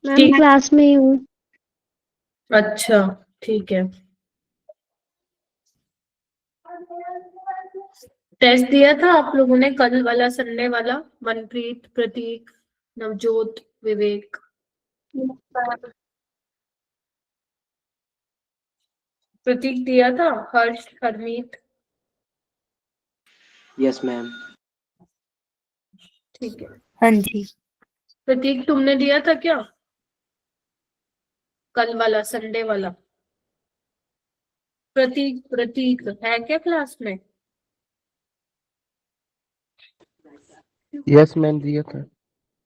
Ma'am class में ही हूँ। अच्छा ठीक है। टेस्ट दिया था आप लोगों ने कल वाला, संडे वाला? मनप्रीत, प्रतीक, नवजोत, विवेक। प्रतीक दिया था, हर्ष, हरमीत? Yes ma'am. ठीक है। हाँ जी। प्रतीक तुमने दिया था क्या कल वाला, संडे वाला? प्रतीक, प्रतीक है क्या क्लास में? यस मैम दिया था।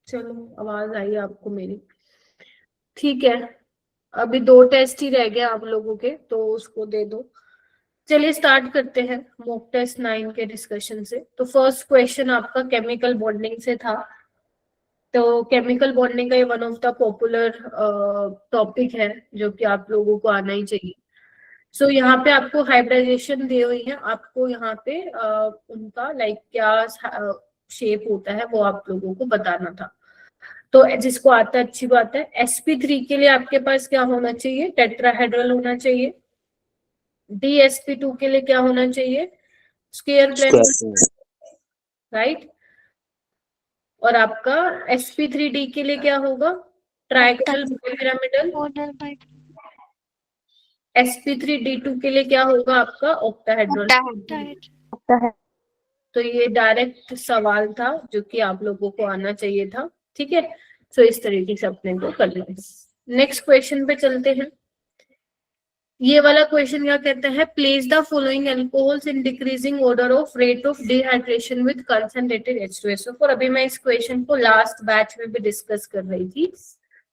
चलो आवाज आई आपको मेरी, ठीक है। अभी 2 टेस्ट ही रह गए आप लोगों के, तो उसको दे दो। चलिए स्टार्ट करते हैं मॉक टेस्ट 9 के डिस्कशन से। तो फर्स्ट क्वेश्चन आपका केमिकल बॉन्डिंग से था। तो केमिकल बॉन्डिंग का ये one of the popular topic है जो कि आप लोगों को आना ही चाहिए। सो यहाँ पे आपको हाइब्रिडाइजेशन दी हुई है, आपको यहाँ पे उनका लाइक क्या शेप होता है वो आप लोगों को बताना था। तो जिसको आता है अच्छी बात है। sp3 के लिए आपके पास क्या होना चाहिए? टेट्राहेड्रल होना चाहिए। dsp2 के लिए क्या होना चाहिए? Square plane, right. और आपका sp3d के लिए क्या होगा? Trigonal pyramidal. sp3d2 के लिए क्या होगा आपका? ऑक्टाहेड्रल। तो ये डायरेक्ट सवाल था जो कि आप लोगों को आना चाहिए था, ठीक है। सो इस तरीके से अपने को करना है। नेक्स्ट क्वेश्चन पे चलते हैं। ये वाला क्वेश्चन क्या कहता है? Place the following alcohols in decreasing order of rate of dehydration with concentrated H2SO4। अभी मैं इस क्वेश्चन को लास्ट बैच में भी डिस्कस कर रही थी,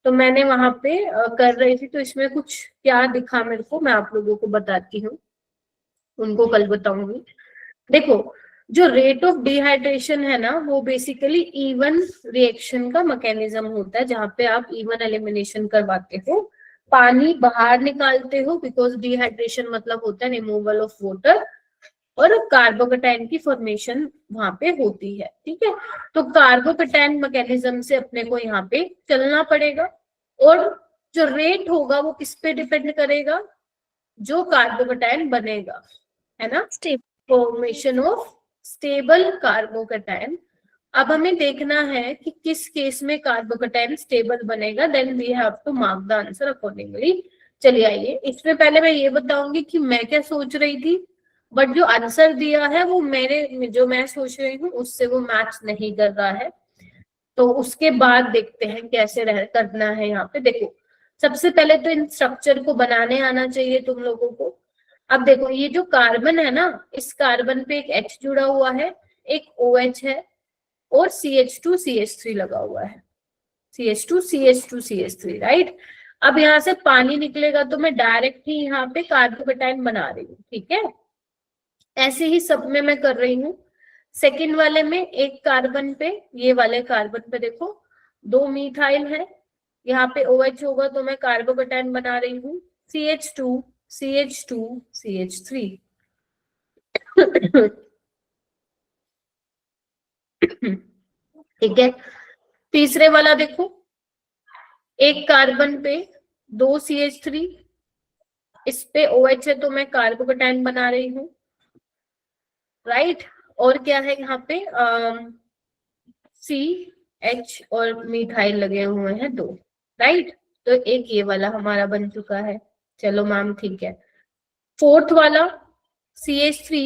तो मैंने वहां पे कर रही थी, तो इसमें कुछ क्या दिखा मेरे को, मैं आप लोगों को बताती हूँ, उनको कल बताऊंगी। देखो, जो रेट ऑफ डिहाइड्रेशन है ना, वो बेसिकली इवन रिएक्शन का मैकेनिज्म होता है, जहां पे आप इवन एलिमिनेशन करवाते हो, पानी बाहर निकालते हो, बिकॉज डिहाइड्रेशन मतलब होता है रिमूवल ऑफ वाटर, और कार्बोकेटाइन की फॉर्मेशन वहां पे होती है, ठीक है। तो कार्बोकेटाइन मैकेनिज्म से अपने को यहाँ पे चलना पड़ेगा, और जो रेट होगा वो किस पे डिपेंड करेगा? जो कार्बोकेटाइन बनेगा, है ना, फॉर्मेशन ऑफ स्टेबल कार्बोकेटाइन। अब हमें देखना है कि किस केस में कार्बोकेटाइन स्टेबल बनेगा, then we have to mark the answer accordingly. चलिए आइए, इसमें पहले मैं ये बताऊंगी कि मैं क्या सोच रही थी, बट जो आंसर दिया है वो मेरे जो मैं सोच रही हूँ उससे वो मैच नहीं कर रहा है। तो उसके बाद देखते हैं कैसे करना है। यहाँ पे देखो, सबसे पहले तो इन स्ट्रक्चर को बनाने आना चाहिए तुम लोगों को। अब देखो, ये जो कार्बन है ना, इस कार्बन पे एक H जुड़ा हुआ है, एक OH है, और CH2CH3 लगा हुआ है, CH2CH2CH3, राइट। अब यहाँ से पानी निकलेगा तो मैं डायरेक्ट ही यहाँ पे कार्बोकेटाइन बना रही हूँ, ठीक है। ऐसे ही सब में मैं कर रही हूँ। सेकेंड वाले में एक कार्बन पे, ये वाले कार्बन पे देखो 2 मीथाइल है, यहाँ पे OH होगा तो मैं कार्बोकेटाइन बना रही हूँ, CH2 CH2 CH3। ठीक है। तीसरे वाला देखो, एक कार्बन पे 2 CH3, इस पे OH है तो मैं कार्बोकेटाइन बना रही हूँ, राइट। और क्या है यहाँ पे? CH और मिथाइल लगे हुए हैं 2, राइट। तो एक ये वाला हमारा बन चुका है। चलो मैम ठीक है। फोर्थ वाला CH3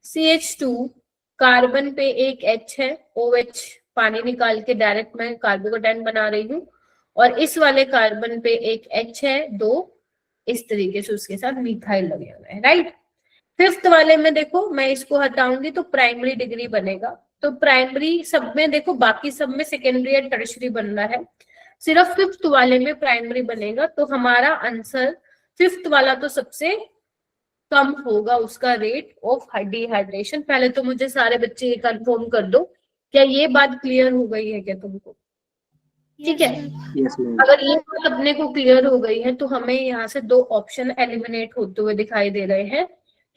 CH2, कार्बन पे एक H है, OH पानी निकाल के डायरेक्ट मैं कार्बोकेटाइन बना रही हूँ, और इस वाले कार्बन पे एक H है 2, इस तरीके से उसके साथ मिथाइल लगे हुए हैं, राइट। फिफ्थ वाले में देखो, मैं इसको हटाऊंगी तो प्राइमरी डिग्री बनेगा। तो प्राइमरी सब में देखो, बाकी सब में सेकेंडरी या टर्शरी बन रहा है, सिर्फ फिफ्थ वाले में प्राइमरी बनेगा। तो हमारा आंसर फिफ्थ वाला तो सबसे कम होगा उसका रेट ऑफ डिहाइड्रेशन। पहले तो मुझे सारे बच्चे ये कंफर्म कर दो, क्या ये बात क्लियर हो गई है क्या तुमको? ठीक है। अगर ये बात अपने को क्लियर हो गई है तो हमें यहाँ से 2 ऑप्शन एलिमिनेट होते हुए दिखाई दे रहे हैं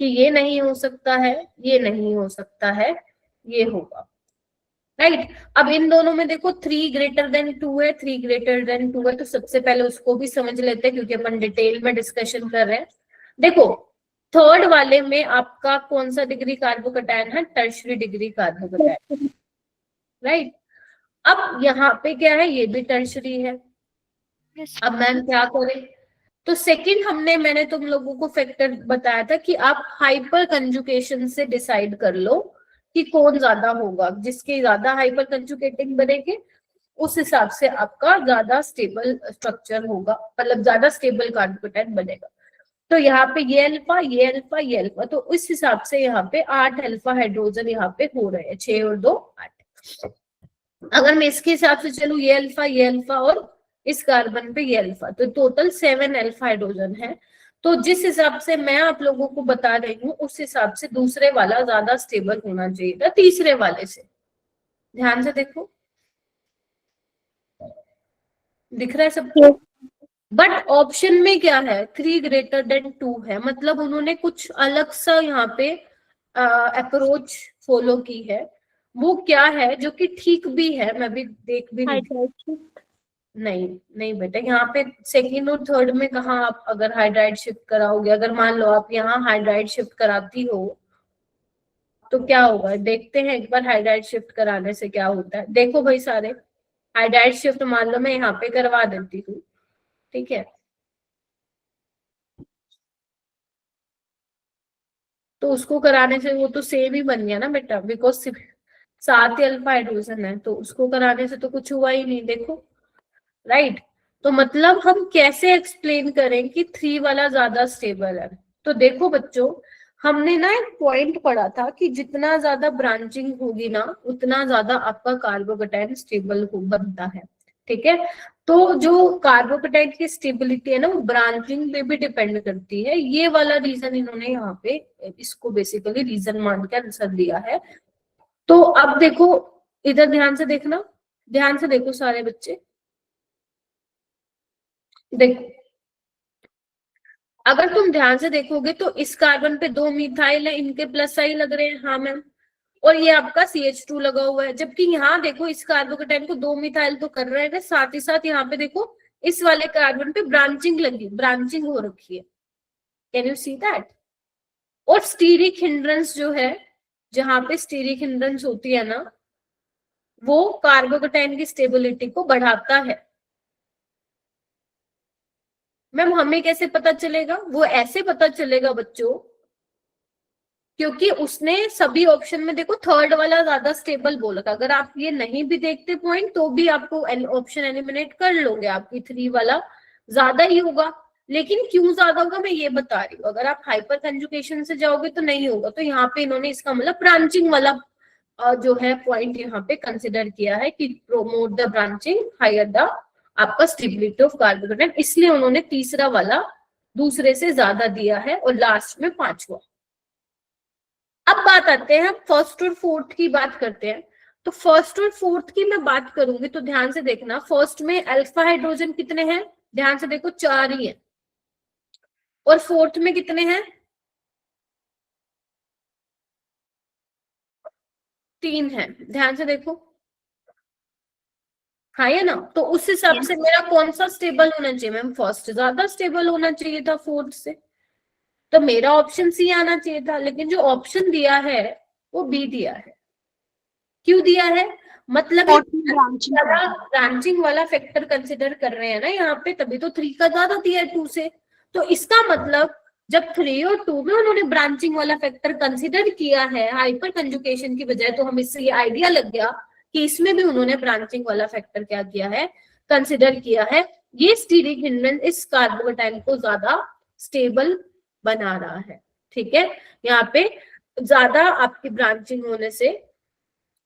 कि ये नहीं हो सकता है, ये नहीं हो सकता है, ये होगा। राइट। अब इन दोनों में देखो 3 ग्रेटर देन 2 है, 3 ग्रेटर देन 2 है, तो सबसे पहले उसको भी समझ लेते हैं क्योंकि अपन डिटेल में डिस्कशन कर रहे हैं। देखो थर्ड वाले में आपका कौन सा डिग्री कार्बोकैटायन है, टर्शरी डिग्री कार्बोकैटायन, राइट। अब यहाँ पे क्या है, ये भी टर्शरी है। अब मैम क्या करें, तो सेकंड मैंने तुम लोगों को फैक्टर बताया था कि आप हाइपर कंजुकेशन से डिसाइड कर लो कि कौन ज्यादा होगा, जिसके ज्यादा हाइपर कंजुकेटिंग बनेंगे उस हिसाब से आपका ज्यादा स्टेबल स्ट्रक्चर होगा, मतलब ज्यादा स्टेबल कार्बोकैटायन बनेगा। तो यहाँ पे ये अल्फा, ये अल्फा, ये अल्फा, तो इस हिसाब से यहाँ पे 8 अल्फा हाइड्रोजन यहाँ पे हो रहे हैं, 6 और 2 8। अगर मैं इसके हिसाब से चलूँ, ये अल्फा और इस कार्बन पे ये अल्फा, तो टोटल 7 अल्फा हाइड्रोजन है। तो जिस हिसाब से मैं आप लोगों को बता रही हूँ उस हिसाब से दूसरे वाला ज्यादा स्टेबल होना चाहिए था तीसरे वाले से। ध्यान से देखो, दिख रहा है सबको? बट ऑप्शन में क्या है, 3 ग्रेटर देन 2 है, मतलब उन्होंने कुछ अलग सा यहाँ पे अप्रोच फॉलो की है। वो क्या है जो कि ठीक भी है, मैं भी देख भी रही। नहीं नहीं बेटा, यहाँ पे सेकंड और थर्ड में कहाँ आप अगर हाइड्राइड शिफ्ट कराओगे, अगर मान लो आप यहाँ हाइड्राइड शिफ्ट कराती हो तो क्या होगा, देखते हैं एक बार हाइड्राइड शिफ्ट कराने से क्या होता है। देखो भाई सारे, हाइड्राइड शिफ्ट मान लो मैं यहाँ पे करवा देती हूँ, ठीक है, तो उसको कराने से वो तो सेम ही बन गया ना बेटा, बिकॉज 7 ही अल्फा हाइड्रोजन है, तो उसको कराने से तो कुछ हुआ ही नहीं, देखो, राइट। तो मतलब हम कैसे एक्सप्लेन करें कि 3 वाला ज्यादा स्टेबल है। तो देखो बच्चों, हमने ना एक पॉइंट पढ़ा था कि जितना ज्यादा ब्रांचिंग होगी ना उतना ज्यादा आपका कार्बोकैटायन स्टेबल बनता है, ठीक है। तो जो कार्बोकैटायन की स्टेबिलिटी है ना वो ब्रांचिंग पे भी डिपेंड करती है। ये वाला रीजन इन्होंने यहाँ पे इसको बेसिकली रीजन मान के आंसर दिया है। तो अब देखो, इधर ध्यान से देखना, ध्यान से देखो सारे बच्चे, देखो अगर तुम ध्यान से देखोगे तो इस कार्बन पे 2 मिथाइल है, इनके प्लस आई लग रहे हैं, हाँ मैम, और ये आपका CH2 लगा हुआ है। जबकि यहाँ देखो इस कार्बोकैटायन को 2 मिथाइल तो कर रहे हैं, साथ ही साथ यहाँ पे देखो इस वाले कार्बन पे ब्रांचिंग लगी, ब्रांचिंग हो रखी है, कैन यू सी दैट। और स्टीरिक हिंड्रेंस जो है, जहां पे स्टीरिक हिंड्रेंस होती है ना, वो कार्बोकैटायन की स्टेबिलिटी को बढ़ाता है। मैम हमें कैसे पता चलेगा, वो ऐसे पता चलेगा बच्चों, क्योंकि उसने सभी ऑप्शन में देखो थर्ड वाला ज्यादा स्टेबल बोला था। अगर आप ये नहीं भी देखते पॉइंट तो भी आपको ऑप्शन एलिमिनेट कर लोगे, आपकी 3 वाला ज्यादा ही होगा। लेकिन क्यों ज्यादा होगा मैं ये बता रही हूँ, अगर आप हाइपर कंजुगेशन से जाओगे तो नहीं होगा। तो यहाँ पे इन्होंने इसका मतलब ब्रांचिंग वाला जो है पॉइंट यहाँ पे कंसिडर किया है कि promote the branching higher the आपका स्टेबिलिटी ऑफ कार्बोकैटायन, इसलिए उन्होंने तीसरा वाला दूसरे से ज्यादा दिया है और लास्ट में 5वां। अब बात आते हैं, फर्स्ट और फोर्थ की बात करते हैं। तो फर्स्ट और फोर्थ की मैं बात करूंगी तो ध्यान से देखना, फर्स्ट में अल्फा हाइड्रोजन कितने हैं, ध्यान से देखो 4 ही है, और फोर्थ में कितने हैं, 3 है, ध्यान से देखो, हाँ है ना। तो उस हिसाब से मेरा कौन सा स्टेबल होना चाहिए मैम, फर्स्ट ज्यादा स्टेबल होना चाहिए था फोर्थ से, तो मेरा ऑप्शन सी आना चाहिए था। लेकिन जो ऑप्शन दिया है वो बी दिया है। क्यों दिया है, मतलब ब्रांचिंग वाला फैक्टर कंसिडर कर रहे हैं ना यहाँ पे, तभी तो 3 का ज्यादा दिया है 2 से। तो इसका मतलब जब 3 और 2 में उन्होंने ब्रांचिंग वाला फैक्टर कंसिडर किया है हाइपर कंजुगेशन की बजाय, तो हम इससे ये आइडिया लग गया कि इसमें भी उन्होंने ब्रांचिंग वाला फैक्टर क्या किया है, कंसिडर किया है। ये स्टीरिक हिंड्रेंस इस कार्बोकैटायन को ज्यादा स्टेबल बना रहा है, ठीक है। यहाँ पे ज्यादा आपकी ब्रांचिंग होने से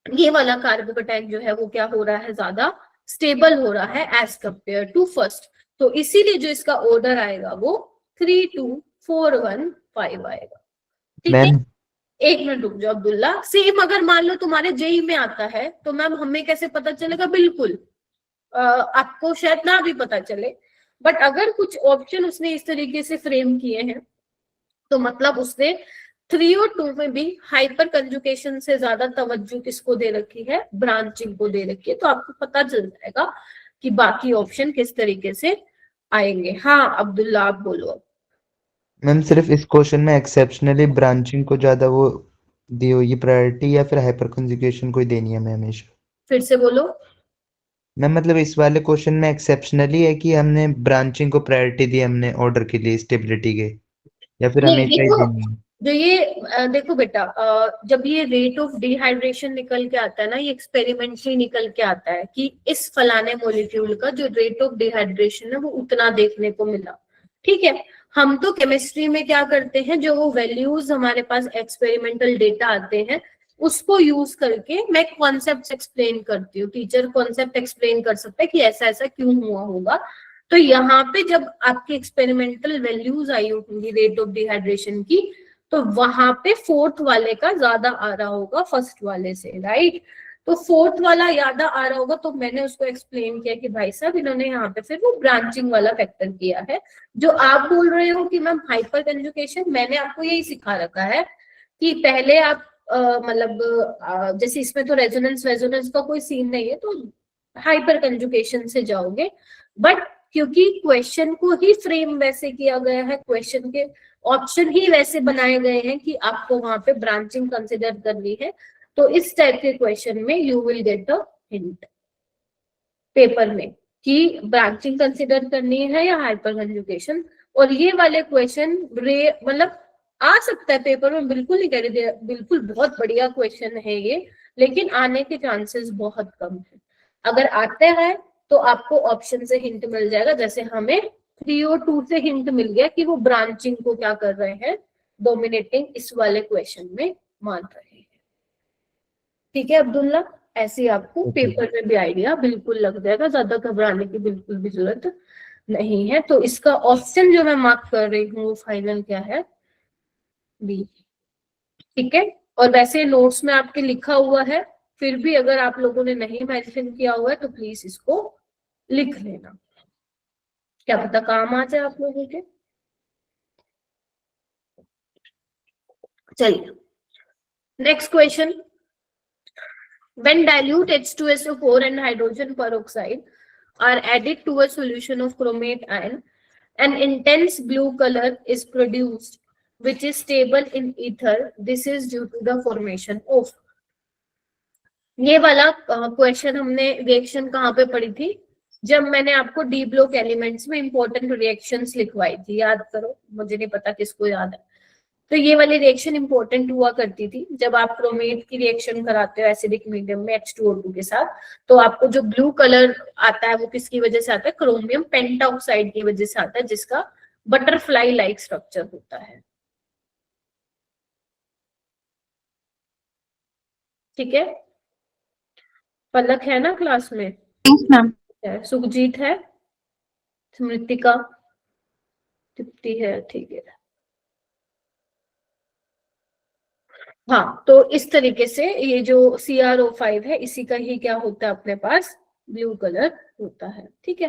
ये वाला कार्बोकैटायन जो है वो क्या हो रहा है, ज्यादा स्टेबल हो रहा है एज कंपेयर टू फर्स्ट। तो इसीलिए जो इसका ऑर्डर आएगा वो 3 2 4 1 5 आएगा, ठीक है। एक मिनट रुक जाओ अब्दुल्ला, सेम अगर मान लो तुम्हारे जेई में आता है तो मैम हमें कैसे पता चलेगा, बिल्कुल आपको शायद ना भी पता चले, बट अगर कुछ ऑप्शन उसने इस तरीके से फ्रेम किए हैं तो मतलब उसने 3 और 2 में भी हाइपर कंजुगेशन से ज्यादा तवज्जो किसको दे रखी है, ब्रांचिंग को दे रखी है। तो आपको पता चल जाएगा कि बाकी ऑप्शन किस तरीके से आएंगे। हाँ अब्दुल्ला आप बोलो। मैम सिर्फ इस क्वेश्चन में एक्सेप्शनली ब्रांचिंग को ज्यादा वो दी हुई प्रायोरिटी या फिर हाइपर कंजुगेशन को ही देनी है मैम हमेशा? फिर से बोलो। मैम मतलब इस वाले क्वेश्चन में एक्सेप्शनली है कि हमने ब्रांचिंग को प्रायोरिटी दी हमने ऑर्डर के लिए स्टेबिलिटी के, या फिर नहीं हमेशा ही देखो, देनी है? जो ये देखो बेटा, जब ये रेट ऑफ डिहाइड्रेशन निकल के आता है ना, ये एक्सपेरिमेंटली निकल के आता है कि इस फलाने मॉलिक्यूल का जो रेट ऑफ डिहाइड्रेशन है वो उतना देखने को मिला। ठीक है, हम तो केमिस्ट्री में क्या करते हैं, जो वो वैल्यूज हमारे पास एक्सपेरिमेंटल डेटा आते हैं उसको यूज करके मैं कॉन्सेप्ट एक्सप्लेन करती हूँ। टीचर कॉन्सेप्ट एक्सप्लेन कर सकते हैं कि ऐसा ऐसा क्यों हुआ होगा। तो यहाँ पे जब आपकी एक्सपेरिमेंटल वैल्यूज आई होंगी रेट ऑफ डिहाइड्रेशन की, तो वहां पे फोर्थ वाले का ज्यादा आ रहा होगा फर्स्ट वाले से, राइट। तो फोर्थ वाला ज्यादा आ रहा होगा, तो मैंने उसको एक्सप्लेन किया कि भाई साहब इन्होंने यहाँ पे फिर वो ब्रांचिंग वाला फैक्टर किया है। जो आप बोल रहे हो कि मैम हाइपर कंजुगेशन, मैंने आपको यही सिखा रखा है कि पहले आप मतलब जैसे इसमें तो रेजोनेंस वेजोनेंस का कोई सीन नहीं है, तो हाइपर कंजुगेशन से जाओगे। बट क्योंकि क्वेश्चन को ही फ्रेम वैसे किया गया है, क्वेश्चन के ऑप्शन ही वैसे बनाए गए हैं कि आपको वहां पे ब्रांचिंग कंसिडर करनी है, तो इस टाइप के क्वेश्चन में you will get a hint paper में कि ब्रांचिंग कंसिडर करनी है या हाइपर कंजुगेशन। और ये वाले क्वेश्चन मतलब आ सकता है पेपर में, बिल्कुल नहीं कह रही, बिल्कुल बहुत बढ़िया क्वेश्चन है ये, लेकिन आने के चांसेस बहुत कम है। अगर आते हैं तो आपको ऑप्शन से हिंट मिल जाएगा, जैसे हमें 3 और 2 से हिंट मिल गया कि वो ब्रांचिंग को क्या कर रहे हैं, डोमिनेटिंग इस वाले क्वेश्चन में मान रहे हैं। ठीक है अब्दुल्ला, ऐसे आपको पेपर में भी आइडिया बिल्कुल लग जाएगा, ज्यादा घबराने की बिल्कुल भी जरूरत नहीं है। तो इसका ऑप्शन जो मैं मार्क कर रही हूँ वो फाइनल क्या है, बी। ठीक है, और वैसे नोट्स में आपके लिखा हुआ है, फिर भी अगर आप लोगों ने नहीं मेंशन किया हुआ है तो प्लीज इसको लिख लेना, क्या पता काम आ जाए आप लोगों के। चलिए next question. When dilute H2SO4 and hydrogen peroxide are added to a solution of chromate ion, an intense blue color is produced which is stable in ether. This is due to the formation of। ये वाला question हमने reaction कहाँ पे पढ़ी थी, जब मैंने आपको डी ब्लॉक एलिमेंट्स में इंपॉर्टेंट रिएक्शंस लिखवाई थी, याद करो, मुझे नहीं पता किसको याद है। तो ये वाली रिएक्शन इंपॉर्टेंट हुआ करती थी जब आप क्रोमेट की रिएक्शन कराते हो एसिडिक मीडियम में H2O2 के साथ, तो आपको जो ब्लू कलर आता है वो किसकी वजह से आता है, क्रोमियम पेंटाऑक्साइड की वजह से आता है, जिसका बटरफ्लाई लाइक स्ट्रक्चर होता है। ठीक है, पलक है ना क्लास में? मैम सुखजीत है, स्मृतिका, तृप्ति है, ठीक है। हाँ, तो इस तरीके से ये जो CrO5 है इसी का ही क्या होता है अपने पास, ब्लू कलर होता है। ठीक है,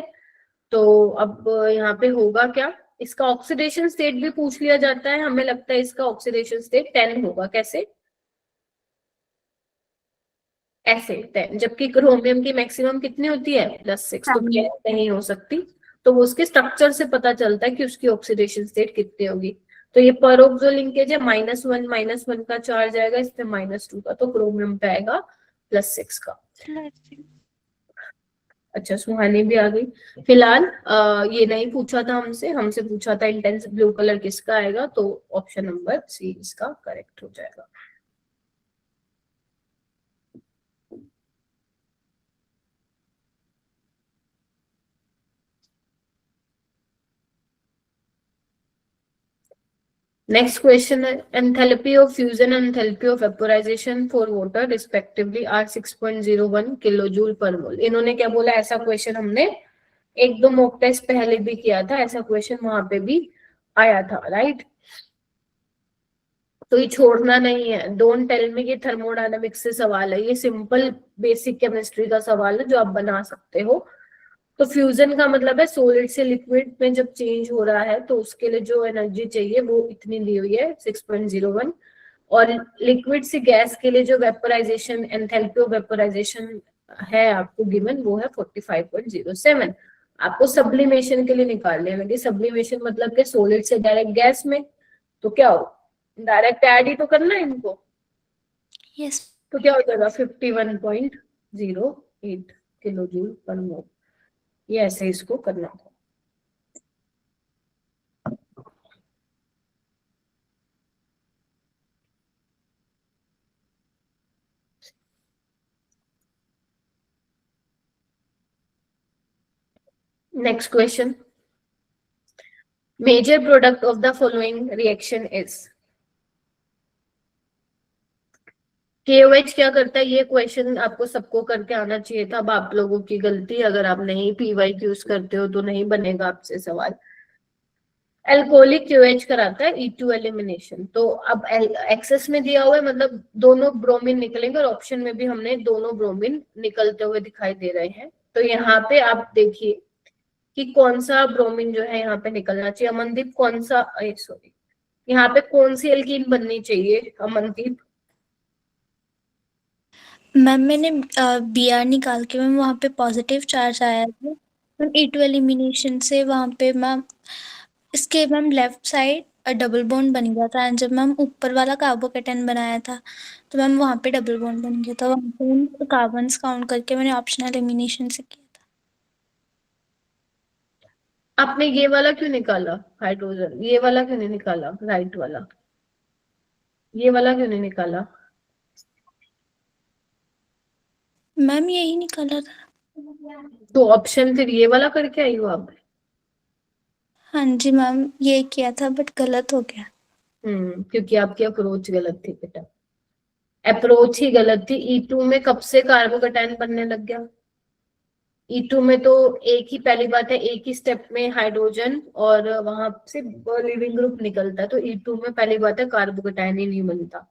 तो अब यहाँ पे होगा क्या, इसका ऑक्सीडेशन स्टेट भी पूछ लिया जाता है, हमें लगता है इसका ऑक्सीडेशन स्टेट 10 होगा। कैसे? ऐसे 10, जबकि क्रोमियम की मैक्सिमम कितनी होती है, +6, तो 10 नहीं हो सकती। तो वो उसके स्ट्रक्चर से पता चलता है कि उसकी ऑक्सीडेशन स्टेट कितनी होगी। तो ये परोक्सो लिंकेज है, -1 का चार्ज आएगा, इस पे -2 का, तो क्रोमियम पे आएगा +6 का। अच्छा सुहानी भी आ गई। फिलहाल ये नहीं पूछा था हमसे, हमसे पूछा था इंटेंस ब्लू कलर किसका आएगा, तो ऑप्शन नंबर सी इसका करेक्ट हो जाएगा। Next question है, enthalpy of fusion and enthalpy of vaporization for water respectively are 6.01 kilojoule पर मोल। इन्होंने क्या बोला, ऐसा क्वेश्चन हमने 1-2 मॉक टेस्ट पहले भी किया था, ऐसा क्वेश्चन वहां पे भी आया था, राइट। तो ये छोड़ना नहीं है, डोंट टेल मी, ये थर्मोडायनामिक्स से सवाल है, ये सिंपल बेसिक केमिस्ट्री का सवाल है जो आप बना सकते हो। तो फ्यूजन का मतलब है सॉलिड से लिक्विड में जब चेंज हो रहा है तो उसके लिए जो एनर्जी चाहिए वो इतनी दी हुई है 6.01, और लिक्विड से गैस के लिए जो वेपोराइजेशन एंथैल्पी ऑफ वेपोराइजेशन है आपको गिवन वो है 45.07। आपको सब्लिमेशन के लिए निकाल लेना कि सब्लिमेशन मतलब कि सॉलिड से डायरेक्ट गैस में, तो क्या हो डायरेक्ट ऐड ही तो करना है इनको। यस। तो क्या हो जाएगा 51.08 किलो जूल पर मोल। ये ऐसे इसको करना था। Next question, major product of the following reaction is. KOH क्या करता है, ये क्वेश्चन आपको सबको करके आना चाहिए था। अब आप लोगों की गलती, अगर आप नहीं PY यूज करते हो तो नहीं बनेगा आपसे सवाल। एल्कोहलिक QH कराता है E2 एलिमिनेशन। तो अब एक्सेस में दिया हुआ है मतलब दोनों ब्रोमीन निकलेंगे, और ऑप्शन में भी हमने दोनों ब्रोमीन निकलते हुए दिखाई दे रहे हैं। तो यहाँ पे आप देखिए कि कौन सा ब्रोमीन जो है यहाँ पे निकलना चाहिए। अमनदीप कौन सा, सॉरी, यहाँ पे कौन सी एल्कीन बननी चाहिए अमनदीप? मैम मैंने BR निकाल के मैम वहाँ पे पॉजिटिव चार्ज आया था मैम E2 एलिमिनेशन से। वहाँ पे मैम इसके ma'am left side double bond बन गया था, एंड जब मैम ऊपर वाला कार्बोकेटन बनाया था तो मैम वहाँ पे डबल बॉन्ड बन गया था। वहाँ पे कार्बन्स काउंट करके मैंने ऑप्शनल एलिमिनेशन से किया था। आपने ये वाला क्यों निकाला हाइड्रोजन, ये वाला क्यों नहीं निकाला, राइट वाला, ये वाला क्यों नहीं निकाला? मैम यही निकाला था। तो ऑप्शन फिर ये वाला करके आई हो आप? हाँ जी मैम, ये किया था बट गलत हो गया। क्योंकि आपकी अप्रोच गलत थी बेटा, अप्रोच ही गलत थी। E2 में कब से कार्बोकेटाइन बनने लग गया? E2 में तो एक ही, पहली बात है एक ही स्टेप में हाइड्रोजन और वहां से लिविंग ग्रुप निकलता है, तो E2 में पहली बात है कार्बोकेटाइन ही नहीं बनता।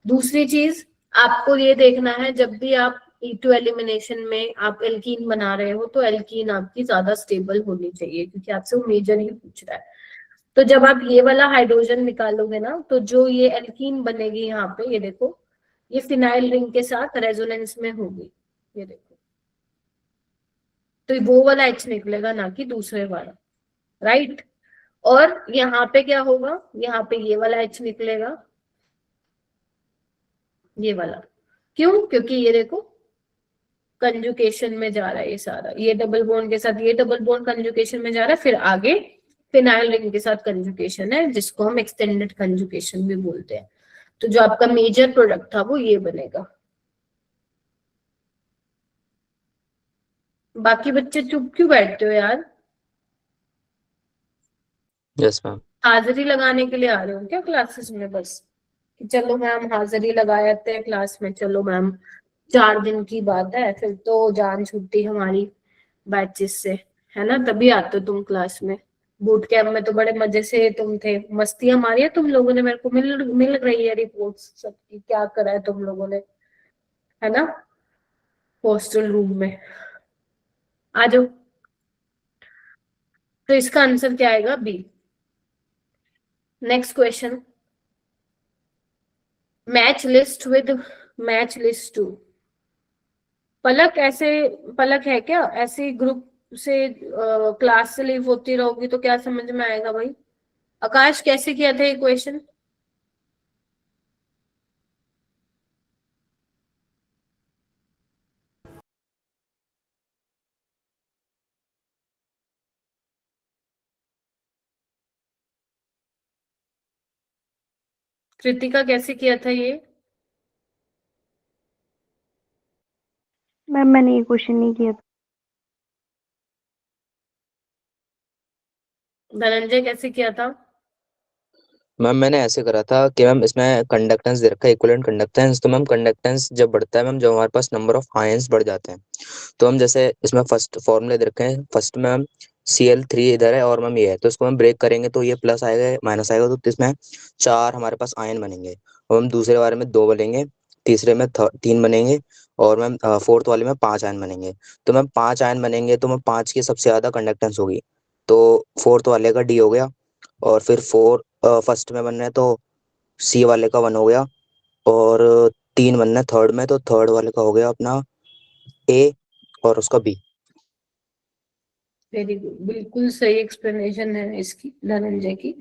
दूसरी चीज आपको ये देखना है, जब भी आप E2 एलिमिनेशन में आप एल्कीन बना रहे हो तो एल्कीन आपकी ज्यादा स्टेबल होनी चाहिए, क्योंकि आपसे वो मेजर ही पूछ रहा है। तो जब आप ये वाला हाइड्रोजन निकालोगे ना, तो जो ये एल्कीन बनेगी यहाँ पे, ये देखो, ये फिनाइल रिंग के साथ रेजोनेंस में होगी, ये देखो। तो वो वाला H निकलेगा, ना कि दूसरे वाला, राइट। और यहाँ पे क्या होगा, यहाँ पे ये वाला H निकलेगा, ये वाला। क्यों? क्योंकि ये देखो कंजुकेशन में जा रहा है ये सारा, ये डबल बॉन्ड के साथ ये डबल बॉन्ड कंजुकेशन में जा रहा है, फिर आगे फिनाइल रिंग के साथ कंजुकेशन है, जिसको हम एक्सटेंडेड कंजुकेशन भी बोलते हैं। तो जो आपका मेजर प्रोडक्ट था वो ये बनेगा। बाकी बच्चे चुप क्यों बैठते हो यार? Yes ma'am. हाजिरी लगाने के लिए आ रहे हो क्या क्लासेस में बस, कि चलो मैम हाजिरी लगा आते हैं क्लास में, चलो मैम 4 दिन की बात है फिर तो जान छुट्टी हमारी बैचेस से, है ना, तभी आते हो तुम क्लास में। बूट कैंप में तो बड़े मजे से तुम थे, मस्तियां मारी है तुम लोगों ने, मेरे को मिल रही है रिपोर्ट्स सबकी, क्या करा है तुम लोगों ने, है ना, हॉस्टल रूम में। आ जाओ। तो इसका आंसर क्या आएगा? B. Next question, match list with match list two. Palak ऐसे, पलक है क्या ऐसे ग्रुप से क्लास से लीव होती रहोगी तो क्या समझ में आएगा भाई? आकाश कैसे किया था ये क्वेश्चन? कृतिका कैसे किया था ये? मैम मैंने ये क्वेश्चन नहीं किया था। धनंजय कैसे किया था? मैम मैंने ऐसे करा था कि मैम इसमें कंडक्टेंस दे रखा है, इक्विवेलेंट कंडक्टेंस। तो मैम कंडक्टेंस जब बढ़ता है मैम, जब हमारे पास नंबर ऑफ आयंस बढ़ जाते हैं, तो हम जैसे इसमें फर्स्ट फॉर्मूले दे रखे हैं, फर्स्ट में मैम Cl3 इधर है और मैम ये है, तो इसको हम ब्रेक करेंगे तो ये प्लस आएगा माइनस आएगा, तो इसमें 4 हमारे पास आयन बनेंगे। और हम दूसरे वाले में 2 बनेंगे, तीसरे में 3 बनेंगे, और मैम फोर्थ वाले में 5 आयन बनेंगे। तो मैम 5 आयन बनेंगे तो मैम 5 की सबसे ज्यादा कंडक्टेंस होगी, तो फोर्थ वाले का डी हो गया। और फिर फर्स्ट में बन रहे हैं तो सी वाले का 1 हो गया और 3 बनना है थर्ड में, तो थर्ड वाले का हो गया अपना ए और उसका बी। वेरी गुड, बिल्कुल सही एक्सप्लेनेशन है इसकी धनंजय की।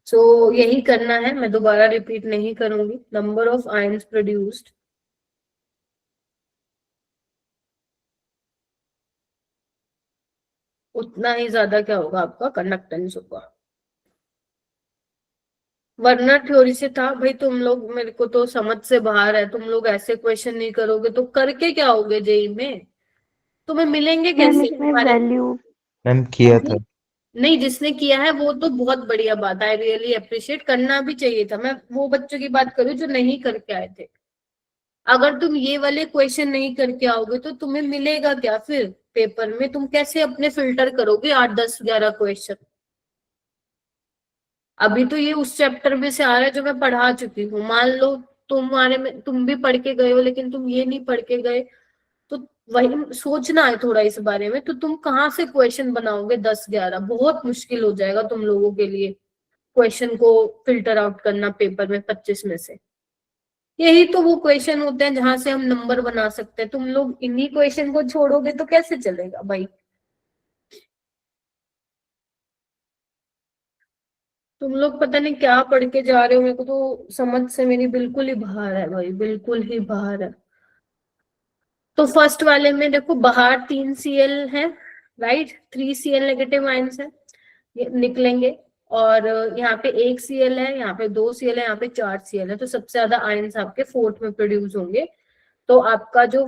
सो यही करना है, मैं दोबारा रिपीट नहीं करूंगी। नंबर ऑफ आयंस प्रोड्यूस्ड उतना ही ज्यादा क्या होगा, आपका कंडक्टेंस होगा। वर्नर थ्योरी से था भाई, तुम लोग मेरे को तो समझ से बाहर है, तुम लोग ऐसे क्वेश्चन नहीं करोगे तो करके क्या होगे जेई में, तुम्हें मिलेंगे मैम कैसे इसमें वैल्यू मैम किया था। नहीं, जिसने किया है वो तो बहुत बढ़िया बात, आई रियली अप्रिशिएट, करना भी चाहिए था। मैं वो बच्चों की बात करूँ जो नहीं करके आए थे। अगर तुम ये वाले क्वेश्चन नहीं करके आओगे तो तुम्हें मिलेगा क्या फिर पेपर में, तुम कैसे अपने फिल्टर करोगे 8 10 11 क्वेश्चन। अभी तो ये उस चैप्टर में से आ रहा है जो मैं पढ़ा चुकी हूँ। मान लो तुम्हारे में तुम भी पढ़ के गए हो लेकिन तुम ये नहीं पढ़ के गए, तो वही सोचना है थोड़ा इस बारे में। तो तुम कहाँ से क्वेश्चन बनाओगे 10 11, बहुत मुश्किल हो जाएगा तुम लोगों के लिए क्वेश्चन को फिल्टर आउट करना पेपर में 25 में से। यही तो वो क्वेश्चन होते हैं जहां से हम नंबर बना सकते हैं। तुम लोग इन्हीं क्वेश्चन को छोड़ोगे तो कैसे चलेगा भाई। तुम लोग पता नहीं क्या पढ़ के जा रहे हो, मेरे को तो समझ से मेरी बिल्कुल ही बाहर है भाई, बिल्कुल ही बाहर है। तो फर्स्ट वाले में देखो बाहर 3 Cl है, राइट, 3 Cl नेगेटिव आयंस है, ये निकलेंगे। और यहाँ पे 1 Cl है, यहाँ पे 2 Cl है, यहाँ पे 4 Cl है। तो सबसे ज्यादा आयंस आपके फोर्थ में प्रोड्यूस होंगे। तो आपका जो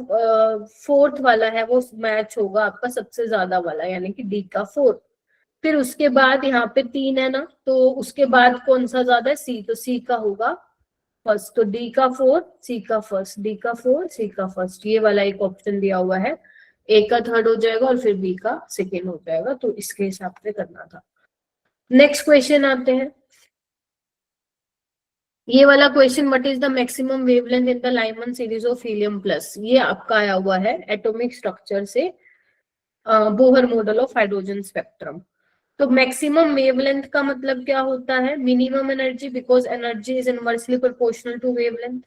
फोर्थ वाला है वो मैच होगा आपका सबसे ज्यादा वाला, यानी कि डी का 4। फिर उसके बाद यहाँ पे 3 है ना, तो उसके बाद कौन सा ज्यादा है, सी, तो सी का होगा फर्स्ट। तो डी का 4, सी का फर्स्ट, डी का 4, सी का फर्स्ट, ये वाला एक ऑप्शन दिया हुआ है। ए का थर्ड हो जाएगा और फिर बी का सेकेंड हो जाएगा। तो इसके हिसाब से करना था। नेक्स्ट क्वेश्चन आते हैं। ये वाला question, what is the maximum wavelength in the Lyman series of helium plus, ये आपका आया हुआ है एटॉमिक स्ट्रक्चर से, Bohr model of hydrogen spectrum. तो मैक्सिमम वेवलेंथ का मतलब क्या होता है, minimum energy, because energy is inversely proportional to wavelength.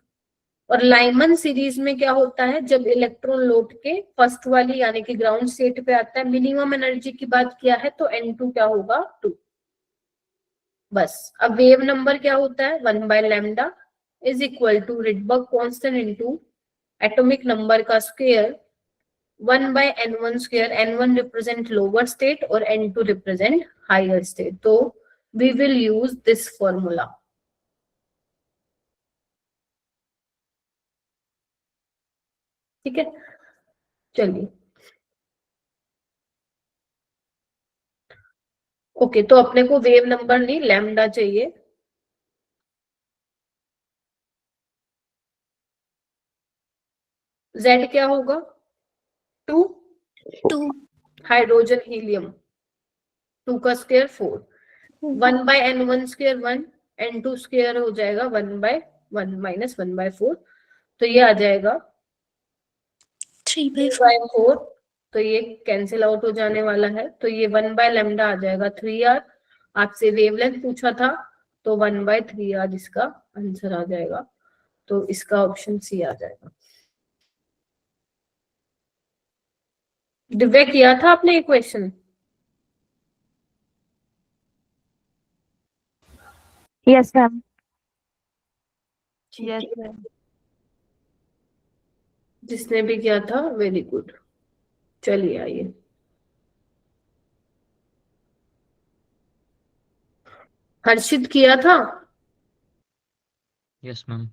और लाइमन सीरीज में क्या होता है, जब इलेक्ट्रॉन लौट के फर्स्ट वाली यानी कि ग्राउंड स्टेट पे आता है, मिनिमम एनर्जी की बात किया है तो N2 क्या होगा, 2। बस अब वेव नंबर क्या होता है, 1/λ is equal to Rydberg constant into atomic number का square 1/n1 square. n1 represent lower state और n2 रिप्रेजेंट हायर स्टेट। तो we will use this formula. ठीक है, चलिए। ओके, तो अपने को वेव नंबर नहीं लैम्डा चाहिए। Z क्या होगा, 2, 2 हाइड्रोजन हीलियम 2 का square 4, 1/n1 square 1, n2 square हो जाएगा 1/1 माइनस 1/4। तो ये आ जाएगा 3/4 3/4। तो ये कैंसिल आउट हो जाने वाला है। तो ये 1/λ आ जाएगा 3r। आपसे वेवलेंथ पूछा था तो 1/3r इसका आंसर आ जाएगा। तो इसका ऑप्शन सी आ जाएगा। दिव्या किया था आपने ये question? Yes ma'am. Yes ma'am, जिसने भी किया था वेरी गुड। चलिए आइए, हर्षित किया था? Yes ma'am.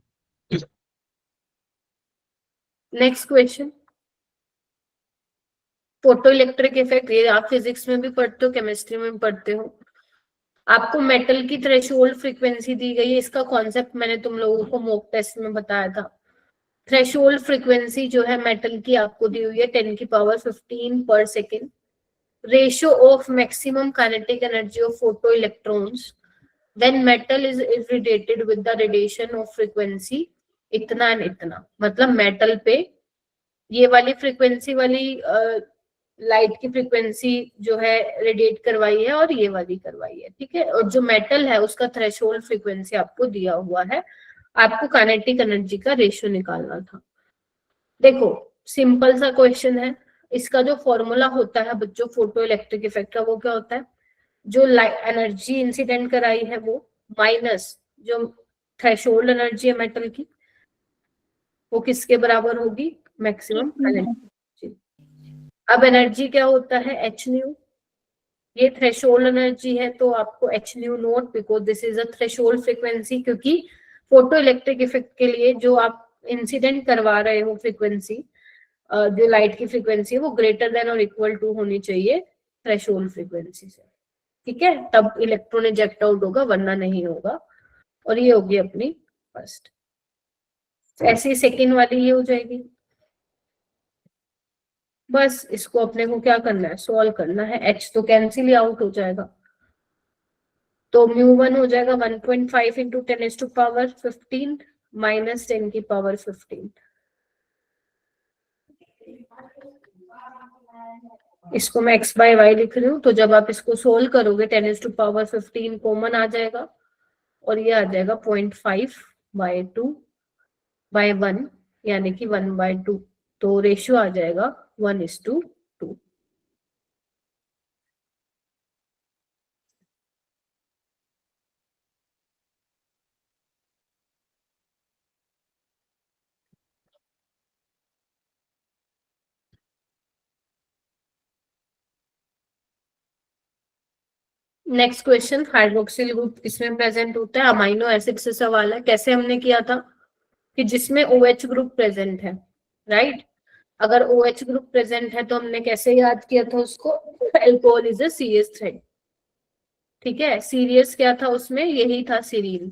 Next question, photo electric effect, ये आप फिजिक्स में भी पढ़ते हो, केमिस्ट्री में भी पढ़ते हो। आपको मेटल की थ्रेशोल्ड फ्रीक्वेंसी दी गई है, इसका कॉन्सेप्ट मैंने तुम लोगों को मॉक टेस्ट में बताया था। थ्रेशोल्ड फ्रीक्वेंसी जो है मेटल की आपको दी हुई है 10⁻15 पर second. Ratio of maximum kinetic energy of photo electrons when metal is irradiated with the radiation of frequency इतना एंड इतना। मतलब मेटल पे ये वाली फ्रीक्वेंसी वाली लाइट की फ्रीक्वेंसी जो है रेडिएट करवाई है और ये वाली करवाई है, ठीक है। और जो मेटल है उसका थ्रेशोल्ड फ्रीक्वेंसी आपको दिया हुआ है, आपको काइनेटिक एनर्जी का रेशियो निकालना था। देखो सिंपल सा क्वेश्चन है, इसका जो फॉर्मूला होता है बच्चों फोटो इलेक्ट्रिक इफेक्ट का, वो क्या होता है, जो एनर्जी इंसिडेंट कराई है वो माइनस जो थ्रेशोल्ड एनर्जी है मेटल की, वो किसके बराबर होगी, मैक्सिमम एनर्जी। अब एनर्जी क्या होता है, एच न्यू, ये थ्रेशोल्ड एनर्जी है तो आपको H new note, because this is a threshold frequency, क्योंकि फोटो इलेक्ट्रिक इफेक्ट के लिए जो आप इंसिडेंट करवा रहे हो फ्रीक्वेंसी, जो लाइट की फ्रीक्वेंसी है वो ग्रेटर देन और इक्वल टू होनी चाहिए थ्रेशोल्ड फ्रीक्वेंसी से, ठीक है, तब इलेक्ट्रॉन इजेक्ट आउट होगा, वरना नहीं होगा। और ये होगी अपनी फर्स्ट, ऐसी सेकेंड वाली ये हो जाएगी। बस इसको अपने को क्या करना है, सॉल्व करना है, एच तो कैंसिल ही आउट हो जाएगा, तो μ1 हो जाएगा 1.5 इंटू 10⁻15 माइनस 10 की पावर 15। इसको मैं x बाय y लिख रही हूँ, तो जब आप इसको सोल्व करोगे 10⁻15 कॉमन आ जाएगा और ये आ जाएगा 0.5/2/1 यानी कि 1/2, तो रेशियो आ जाएगा 1:2। नेक्स्ट क्वेश्चन, हाइड्रोक्सिल ग्रुप किसमें प्रेजेंट होता है, अमाइनो एसिड से सवाल है। कैसे हमने किया था कि जिसमें OH ग्रुप प्रेजेंट है, राइट, अगर OH ग्रुप प्रेजेंट है तो हमने कैसे याद किया था उसको, alcohol is a serious thread, ठीक है। सीरियस क्या था उसमें, यही था सीरीन,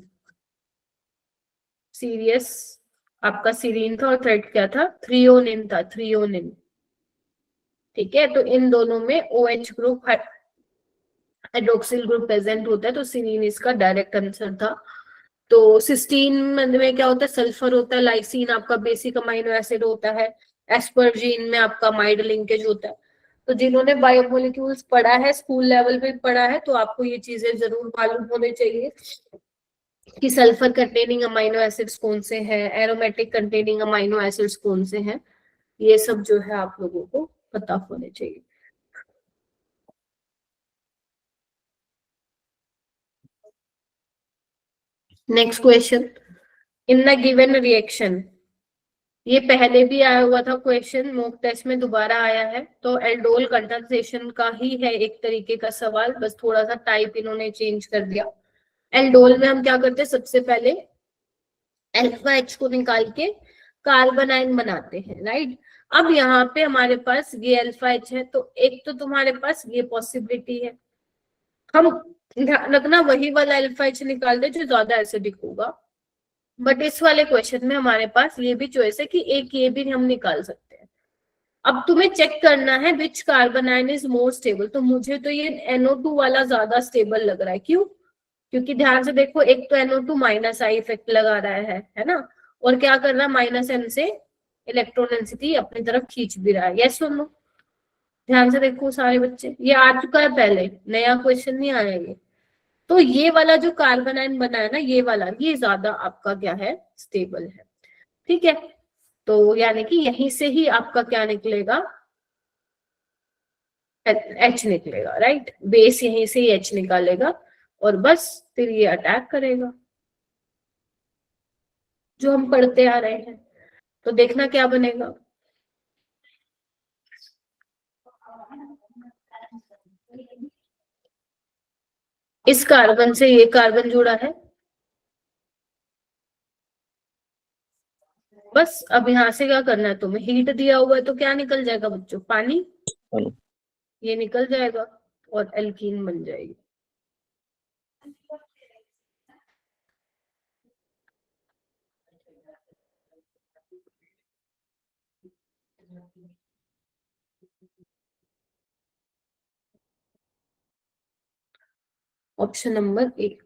सीरियस आपका सीरीन था, और थ्रेड क्या था, थ्रियोनिन था, थ्रियोनिन, ठीक है। तो इन दोनों में OH group hydroxyl group present होता है, तो सीरीन इसका डायरेक्ट आंसर था। तो सिस्टीन में क्या होता है, सल्फर होता है, लाइसिन आपका बेसिक अमाइनो एसिड होता है, एस्परजीन में आपका माइड लिंकेज होता है। तो जिन्होंने बायोमोलिक्यूल्स पढ़ा है, स्कूल लेवल पे पढ़ा है, तो आपको ये चीजें जरूर मालूम होने चाहिए कि सल्फर कंटेनिंग अमाइनो एसिड्स कौन से हैं, एरोमेटिक कंटेनिंग अमाइनो एसिड्स कौन से हैं, ये सब जो है आप लोगों को पता होने चाहिए। Next question, in the given reaction, ये पहले भी आया हुआ था क्वेश्चन, मॉक टेस्ट में दोबारा आया है, तो एल्डोल कंडेंसेशन का ही है एक तरीके का सवाल, बस थोड़ा सा टाइप इन्होंने चेंज कर दिया। एल्डोल में हम क्या करते हैं, सबसे पहले अल्फा एच को निकाल के कार्बन आयन बनाते हैं, राइट। अब यहाँ पे हमारे पास ये अल्फा एच है, तो एक तो तुम्हारे पास ये पॉसिबिलिटी है, हम ध्यान रखना वही वाला अल्फा एच निकाल दे जो ज्यादा एसिडिक होगा, बट इस वाले क्वेश्चन में हमारे पास ये भी चॉइस है कि एक ये भी हम निकाल सकते हैं। अब तुम्हें चेक करना है which carbon ion is more stable, तो मुझे तो ये NO2 वाला ज्यादा स्टेबल लग रहा है, क्यों, क्योंकि ध्यान से देखो, एक तो NO2 माइनस आई इफेक्ट लगा रहा है ना, और क्या कर रहा है, माइनस M से इलेक्ट्रॉन डेंसिटी अपनी तरफ खींच भी रहा है, यस सुनो, ध्यान से देखो सारे बच्चे, ये आ चुका है पहले, नया क्वेश्चन नहीं आया ये। तो ये वाला जो कार्बन आयन बना है ना, ये वाला, ये ज्यादा आपका क्या है, स्टेबल है, ठीक है। तो यानी कि यहीं से ही आपका क्या निकलेगा, H निकलेगा, राइट, बेस यहीं से ही H निकालेगा, और बस फिर ये अटैक करेगा जो हम पढ़ते आ रहे हैं। तो देखना क्या बनेगा, इस कार्बन से ये कार्बन जुड़ा है, बस अब यहाँ से क्या करना है तुम्हें, हीट दिया हुआ है तो क्या निकल जाएगा बच्चों, पानी, ये निकल जाएगा और एल्कीन बन जाएगी। Option number 1।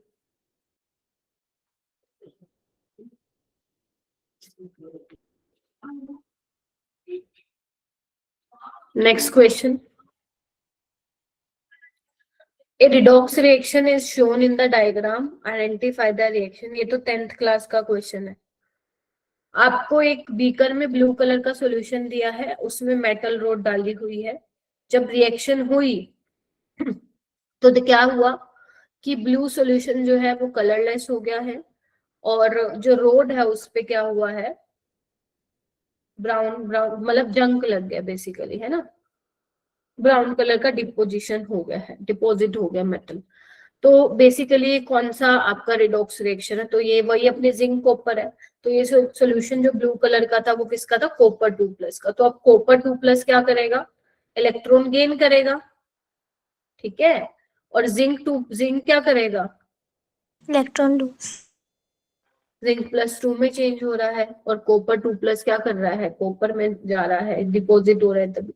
Next question, A redox reaction is shown in the diagram. Identify the reaction. ये तो 10th क्लास का क्वेश्चन है. आपको एक बीकर में ब्लू कलर का सॉल्यूशन दिया है, उसमें मेटल रोड डाली हुई है. जब रिएक्शन हुई तो क्या हुआ कि ब्लू सॉल्यूशन जो है वो कलरलेस हो गया है और जो रोड है उस पे क्या हुआ है, ब्राउन ब्राउन, मतलब जंक लग गया बेसिकली, है ना. ब्राउन कलर का डिपोजिशन हो गया है, डिपॉजिट हो गया मेटल. तो बेसिकली कौन सा आपका रिडॉक्स रिएक्शन है, तो ये वही अपने जिंक कॉपर है. तो ये सॉल्यूशन जो ब्लू कलर का था वो किसका था, कॉपर 2+ का. तो अब कॉपर 2+ क्या करेगा, इलेक्ट्रॉन गेन करेगा, ठीक है. और जिंक क्या करेगा, इलेक्ट्रॉन लूज. जिंक +2 में चेंज हो रहा है और कॉपर 2+ क्या कर रहा है, कॉपर में जा रहा है, डिपॉजिट हो रहा है तभी.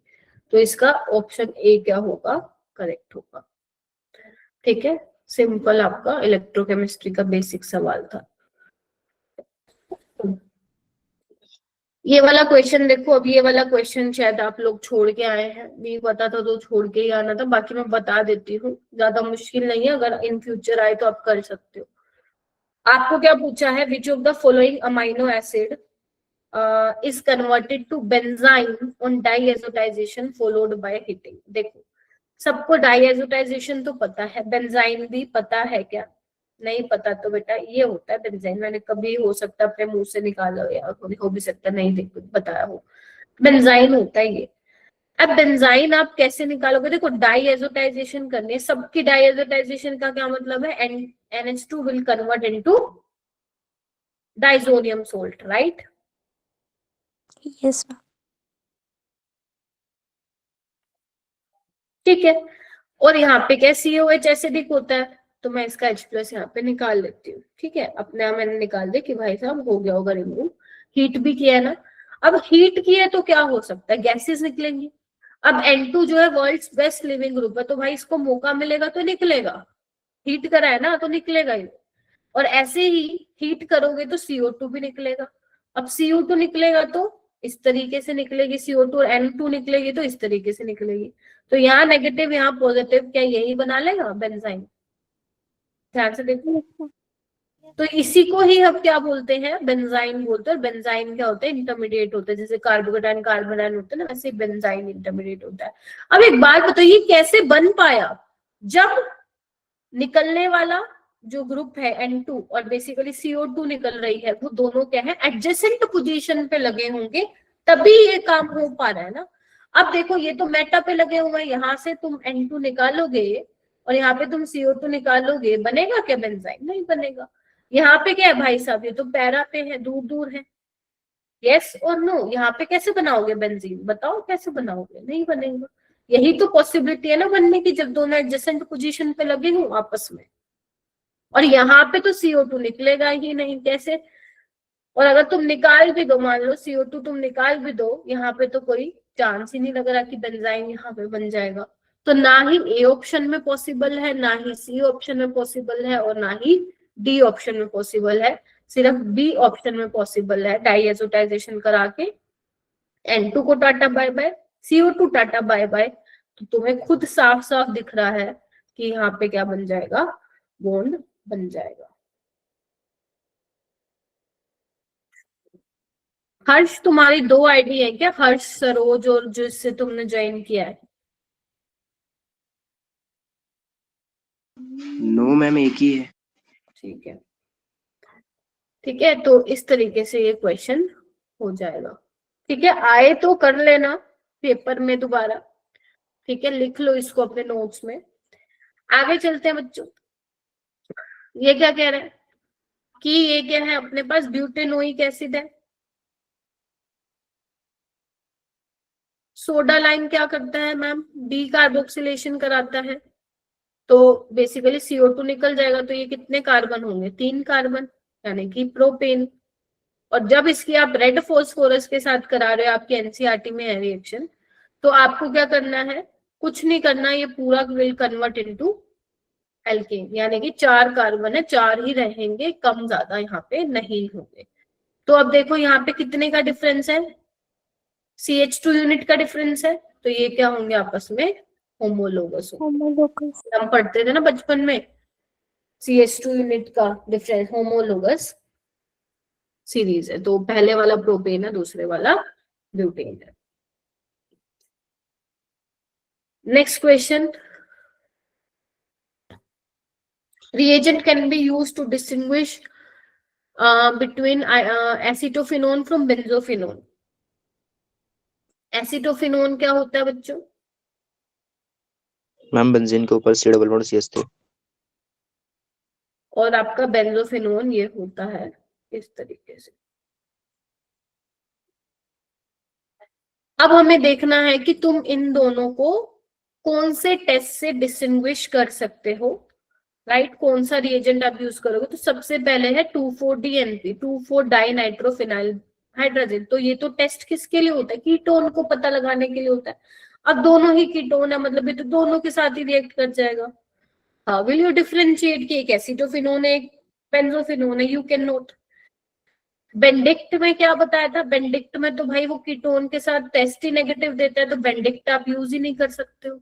तो इसका ऑप्शन ए क्या होगा, करेक्ट होगा. ठीक है, सिंपल आपका इलेक्ट्रोकेमिस्ट्री का बेसिक सवाल था. ये वाला क्वेश्चन देखो, अब ये वाला क्वेश्चन शायद आप लोग छोड़ के आए हैं, नहीं पता था तो छोड़ के ही आना था. बाकी मैं बता देती हूँ, ज्यादा मुश्किल नहीं है, अगर इन फ्यूचर आए तो आप कर सकते हो. आपको क्या पूछा है, which of the following amino acid is converted to benzyne on diazotization followed by heating. देखो सबको डाइएजोटाइजेशन तो पता है, बेंजाइन भी पता है क्या, नहीं पता तो बेटा ये होता है बेंजाइन. मैंने कभी हो सकता है अपने मुंह से निकाला हो, या हो भी सकता नहीं देखो बताया हो, बेंजाइन होता है ये. अब बेंजाइन आप कैसे निकालोगे, देखो डाइएजोटाइजेशन करनी है, सबकी डाइएजोटाइजेशन का क्या मतलब है, NH2 will convert into diazonium salt, right. Yes ma'am. ठीक है, और यहाँ पे क्या COH एसिडिक होता है, तो मैं इसका H+ यहाँ पे निकाल लेती हूँ. ठीक है, अपने आप मैंने निकाल दिया कि भाई साहब हो गया होगा रिमूव. हीट भी किया है ना, अब हीट किया तो क्या हो सकता है, गैसेस निकलेंगी. अब N2 जो है वर्ल्ड्स बेस्ट लिविंग ग्रुप है, तो भाई इसको मौका मिलेगा तो निकलेगा, हीट करा है ना तो निकलेगा ही. और ऐसे ही हीट करोगे तो CO2 भी निकलेगा. अब CO2 निकलेगा तो इस तरीके से निकलेगी CO2, और N2 निकलेगी तो इस तरीके से निकलेगी. तो यहाँ नेगेटिव यहाँ पॉजिटिव, क्या यही बना लेगा बेंजाइन, ध्यान से देखो. तो इसी को ही हम क्या बोलते हैं, बेंजाइन बोलते हैं. बेंजाइन क्या होता है, इंटरमीडिएट होता है, जैसे कार्बोकेटाइन कार्बोनाइन होता है ना, वैसे बेंजाइन इंटरमीडिएट होता है. अब एक बात बताइए कैसे बन पाया, जब निकलने वाला जो ग्रुप है N2 और बेसिकली CO2 निकल रही है, वो दोनों क्या है, एडजेसेंट पोजीशन पे लगे होंगे, तभी ये काम हो पा रहा है ना. अब देखो ये तो मेटा पे लगे हुए हैं, यहाँ से तुम N2 निकालोगे और यहाँ पे तुम CO2 निकालोगे, बनेगा क्या बेंजाइन, नहीं बनेगा. यहाँ पे क्या है भाई साहब, ये तो पैरा पे है, दूर दूर है. यस और नो, यहाँ पे कैसे बनाओगे बेंजीन, बताओ कैसे बनाओगे, नहीं बनेगा. यही तो पॉसिबिलिटी है ना बनने की, जब दोनों एडजेसेंट पोजीशन पे लगे हों आपस में. और यहाँ पे तो CO2 निकलेगा ही नहीं, कैसे. और अगर तुम निकाल भी दो, मान लो CO2 तुम निकाल भी दो, यहाँ पे तो कोई चांस ही नहीं लग रहा कि बेंजाइन यहाँ पे बन जाएगा. तो ना ही A ऑप्शन में पॉसिबल है, ना ही C ऑप्शन में पॉसिबल है, और ना ही D ऑप्शन में पॉसिबल है. सिर्फ B ऑप्शन में पॉसिबल है, डाइएजोटाइजेशन करा के N2 को ta-ta bye bye, CO2 ta-ta bye bye. तो तुम्हें खुद साफ साफ दिख रहा है कि यहाँ पे क्या बन जाएगा, बॉन्ड बन जाएगा. हर्ष तुम्हारी 2 आईडी है क्या, हर्ष सरोज और जिससे तुमने ज्वाइन किया है. नो मैम, एक ही है. ठीक है, ठीक है, तो इस तरीके से ये क्वेश्चन हो जाएगा. ठीक है, आए तो कर लेना पेपर में दोबारा. ठीक है, लिख लो इसको अपने नोट्स में. आगे चलते हैं बच्चों. ये क्या कह रहे हैं कि ये क्या है, अपने पास ब्यूटेनोइक एसिड है. सोडा लाइम क्या करता है मैम, डी कार्बोक्सिलेशन कराता है. तो बेसिकली CO2 निकल जाएगा, तो ये कितने कार्बन होंगे, 3 कार्बन, यानी कि प्रोपेन. और जब इसकी आप रेड फॉस्फोरस के साथ करा रहे हो, आपकी NCERT में है रिएक्शन, तो आपको क्या करना है, कुछ नहीं करना, ये पूरा विल कन्वर्ट इनटू एल्केन, यानी कि 4 कार्बन है, 4 ही रहेंगे, कम ज्यादा यहाँ पे नहीं होंगे. तो अब देखो यहाँ पे कितने का डिफरेंस है, CH2 यूनिट का डिफरेंस है, तो ये क्या होंगे आपस में होमोलोगस हो। होमोलोगस। हम पढ़ते थे ना बचपन में CH2 यूनिट का डिफरेंस, होमोलोगस सीरीज है। तो पहले वाला प्रोपेन है, दूसरे वाला ब्यूटेन है। Next question, reagent can be used to distinguish between acetophenone from benzophenone। Acetophenone क्या होता है बच्चों? मैम बेंजीन के ऊपर C डबल बॉन्ड CH3। और आपका बेंजोफिनोन ये होता है इस तरीके से। अब हमें देखना है कि तुम इन दोनों को कौन से टेस्ट से डिस्टिंग्विश कर सकते हो, राइट? कौन सा रिएजेंट आप यूज करोगे? तो सबसे पहले है 2,4-DNP, 2,4-डाइनाइट्रोफिनाइल हाइड्रोजन। तो ये तो टेस्ट किसके लिए होता है? कीटोन को पता लगाने के लिए होता है। अब दोनों ही कीटोन है, मतलब ये तो दोनों के साथ ही रिएक्ट कर जाएगा। हाउ विल यू डिफरेंशिएट कि एक एसिटोफिनोन है एक बेंजोफिनोन है? You can note. बेंडिक्ट में क्या बताया था? बेंडिक्ट में तो भाई वो कीटोन के साथ टेस्ट ही नेगेटिव देता है, तो बेंडिक्ट आप यूज ही नहीं कर सकते हो।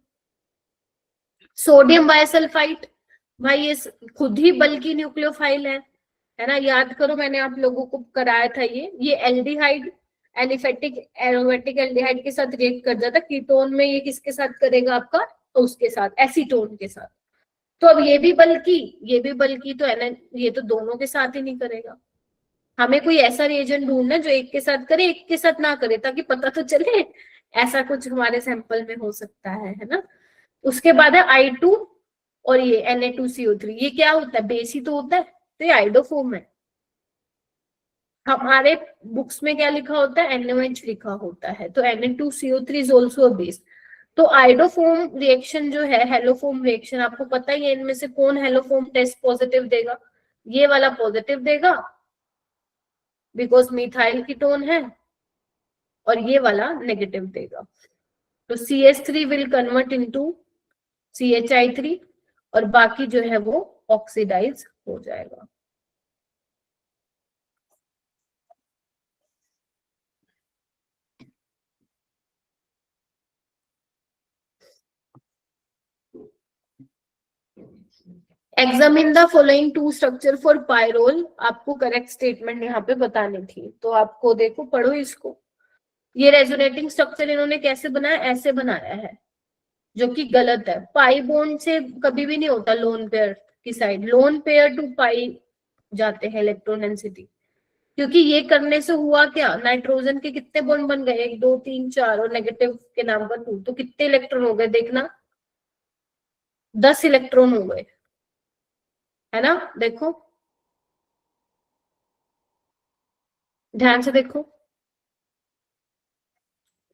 सोडियम बायसल्फाइड, भाई ये खुद ही बल्कि न्यूक्लियोफाइल है ना? याद करो, मैंने आप लोगों को कराया था ये एल्डिहाइड, एलिफेटिक एरोमेटिक एल्डिहाइड के साथ रिएक्ट कर जाता। कीटोन में ये किसके साथ करेगा आपका? तो उसके साथ, एसीटोन के साथ। तो अब ये भी बल्कि तो ये तो दोनों के साथ ही नहीं करेगा। हमें कोई ऐसा रिएजेंट ढूंढना है जो एक के साथ करे, एक के साथ ना करे, ताकि पता तो चले ऐसा कुछ हमारे सैंपल में हो सकता है ना? उसके बाद है I2 और ये Na2CO3। ये क्या होता है? बेस ही तो होता है, तो ये आइडोफोम है। हमारे बुक्स में क्या लिखा होता है? NaOH लिखा होता है। तो Na2CO3 is also a base. तो आइडोफोम रिएक्शन जो है, हेलोफोम रिएक्शन, आपको पता ही है इनमें से कौन हेलोफोम टेस्ट पॉजिटिव देगा? ये वाला पॉजिटिव देगा बिकॉज मिथाइल कीटोन है, और ये वाला नेगेटिव देगा। तो CH3 will convert into CHI3 और बाकी जो है वो ऑक्सीडाइज हो जाएगा। Examine the following two structure for pyrrole. आपको करेक्ट स्टेटमेंट यहाँ पे बतानी थी, तो आपको देखो, पढ़ो इसको। ये रेजोनेटिंग स्ट्रक्चर इन्होंने कैसे बनाया? ऐसे बनाया है, जो कि गलत है। पाई बॉन्ड से कभी भी नहीं होता लोन पेयर की साइड, लोन पेयर टू पाई जाते हैं इलेक्ट्रॉन डेंसिटी। क्योंकि ये करने से हुआ क्या? नाइट्रोजन के कितने बॉन्ड बन गए? 1 2 3 4 और नेगेटिव के नाम पर 2। तो कितने इलेक्ट्रॉन हो गए? देखना, 10 इलेक्ट्रॉन हो गए, है ना? देखो ध्यान से देखो,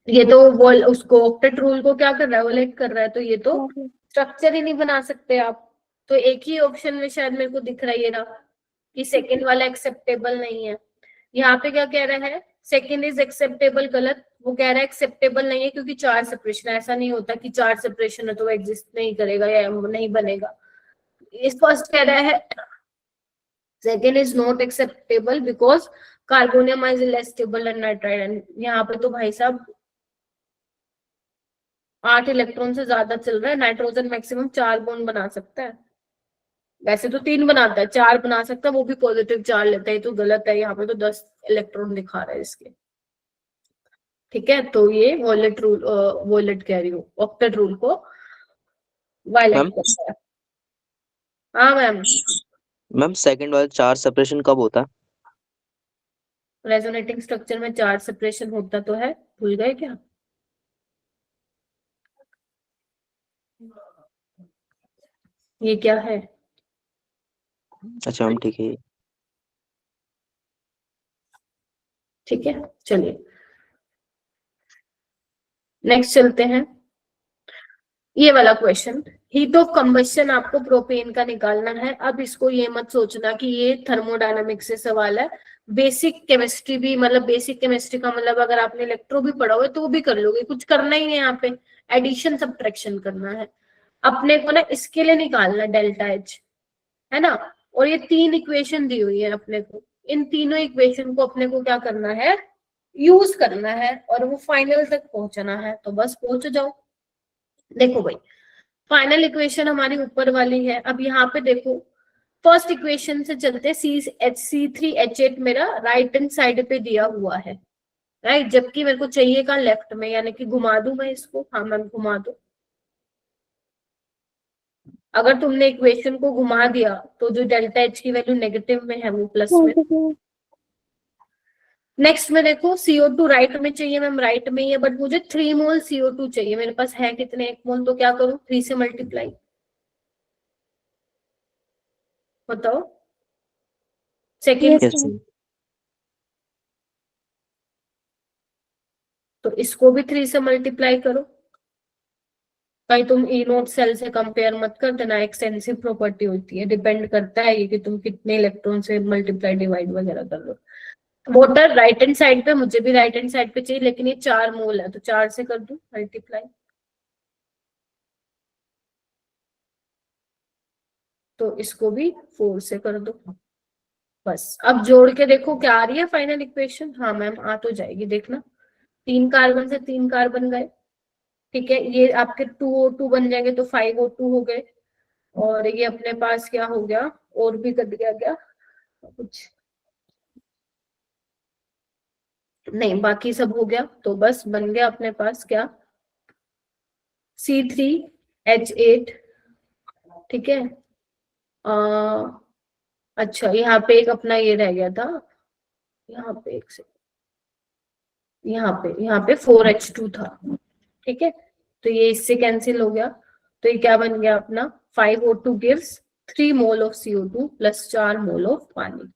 ये तो वॉल उसको ऑक्टेट रूल को क्या कर रहा है? वोलेट कर रहा है। तो ये तो स्ट्रक्चर ही नहीं बना सकते आप। तो एक ही ऑप्शन में शायद मेरे को दिख रहा है ये ना, कि सेकंड वाला एक्सेप्टेबल नहीं है। यहाँ पे क्या कह रहा है? सेकंड इज एक्सेप्टेबल, गलत। वो कह रहा है एक्सेप्टेबल नहीं है क्योंकि चार सेपरेशन। ऐसा नहीं होता कि चार सेपरेशन है तो वो एग्जिस्ट नहीं करेगा या नहीं बनेगा। इस फर्स्ट कह रहा है second is not acceptable because carbonium is less stable and nitride. यहाँ पे तो भाई साहब 8 इलेक्ट्रॉन से ज्यादा चल रहा है। नाइट्रोजन मैक्सिमम 4 बॉन्ड बना सकता है, वैसे तो 3 बनाता है, 4 बना सकता है, वो भी पॉजिटिव चार्ज लेता है। तो गलत है, यहाँ पे तो 10 इलेक्ट्रॉन दिखा रहा है इसके। ठीक है, तो ये वॉयलेट रूल, वॉयलेट कह रही हूँ, ऑक्टेट रूल को वायलेट करता है। हाँ मैम, मैम सेकंड वाला चार्ज सेपरेशन कब होता है? रेजोनेटिंग स्ट्रक्चर में चार्ज सेपरेशन होता तो है, भूल गए क्या? ये क्या है? अच्छा मैम ठीक है। ठीक है, चलिए नेक्स्ट चलते हैं। ये वाला क्वेश्चन, हीट ऑफ कंबशन आपको प्रोपेन का निकालना है। अब इसको ये मत सोचना कि ये थर्मोडायनामिक्स से सवाल है। बेसिक केमिस्ट्री भी, मतलब बेसिक केमिस्ट्री का मतलब अगर आपने इलेक्ट्रो भी पढ़ा हुआ है तो वो भी कर लोगे। कुछ करना ही है यहाँ पे, एडिशन सब्ट्रैक्शन करना है अपने को ना। इसके लिए निकालना डेल्टा एच, है ना? और ये 3 इक्वेशन दी हुई है अपने को। इन तीनों इक्वेशन को अपने को क्या करना है? यूज करना है और वो फाइनल तक पहुंचना है। तो बस पहुंच जाओ। देखो भाई, फाइनल इक्वेशन हमारी ऊपर वाली है। अब यहाँ पे देखो, फर्स्ट इक्वेशन से चलते, C3H8 मेरा राइट हैंड साइड पे दिया हुआ है, राइट, जबकि मेरे को चाहिए कहाँ, लेफ्ट में, यानी कि घुमा दूं मैं इसको, हाँ मैं घुमा दूं। अगर तुमने इक्वेशन को घुमा दिया तो जो डेल्टा एच की वैल्यू नेगेटिव में है वो प्लस में। नेक्स्ट में देखो, CO2 राइट में चाहिए मैम, राइट में ही है, बट मुझे 3 मोल CO2 चाहिए, मेरे पास है कितने, 1 मोल, तो क्या करूं, 3 से मल्टीप्लाई, बताओ। Second, Yes, yes ma'am. तो इसको भी 3 से मल्टीप्लाई करो। कहीं तुम ई नोट सेल से कंपेयर मत कर देना, एक्सटेंसिव प्रॉपर्टी होती है, डिपेंड करता है ये कि तुम कितने इलेक्ट्रॉन से मल्टीप्लाई डिवाइड वगैरह कर लो। वोटर राइट हैंड साइड पे, मुझे भी राइट हैंड साइड पे चाहिए, लेकिन ये 4 मोल है, तो 4 से कर दूं मल्टीप्लाई, तो इसको भी 4 से कर दो। बस अब जोड़ के देखो क्या आ रही है फाइनल इक्वेशन। हाँ मैम आ तो जाएगी, देखना, 3 कार्बन से 3 कार्बन गए, ठीक है, ये आपके 2O2 बन जाएंगे, तो 5O2 हो गए, और ये अपने पास क्या हो गया, और भी कर दिया गया कुछ नहीं, बाकी सब हो गया, तो बस बन गया अपने पास क्या, C3H8, ठीक है। अच्छा, यहाँ पे एक अपना ये रह गया था, यहाँ पे एक से, यहाँ पे 4H2 था, ठीक है, तो ये इससे कैंसिल हो गया, तो ये क्या बन गया अपना, 5O2 gives 3 mole of CO2 plus 4 mole of पानी।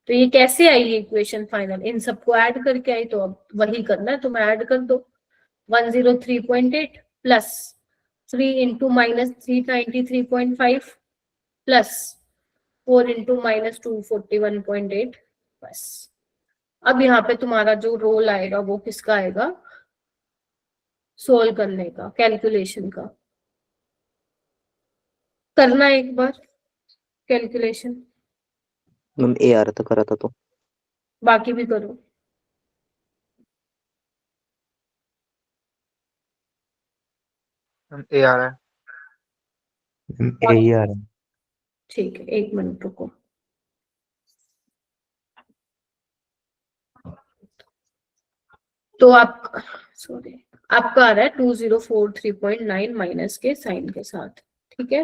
तो ये कैसे आई ये इक्वेशन फाइनल, इन सबको ऐड करके आई, तो अब वही करना है, तो मैं ऐड कर दो, 103.8 plus 3 into minus 393.5 plus 4 into minus 241.8, बस। अब यहाँ पे तुम्हारा जो रोल आएगा वो किसका आएगा, सोल्व करने का, कैलकुलेशन का। करना एक बार कैलकुलेशन, मैम ए आ रहा था, करा था तो। बाकी भी करो। ए आ रहा है, यही आ रहा है। ठीक है, 1 मिनट रुको। तो आप, सॉरी, आपका आ रहा है 2043.9 माइनस के साइन के साथ, ठीक है,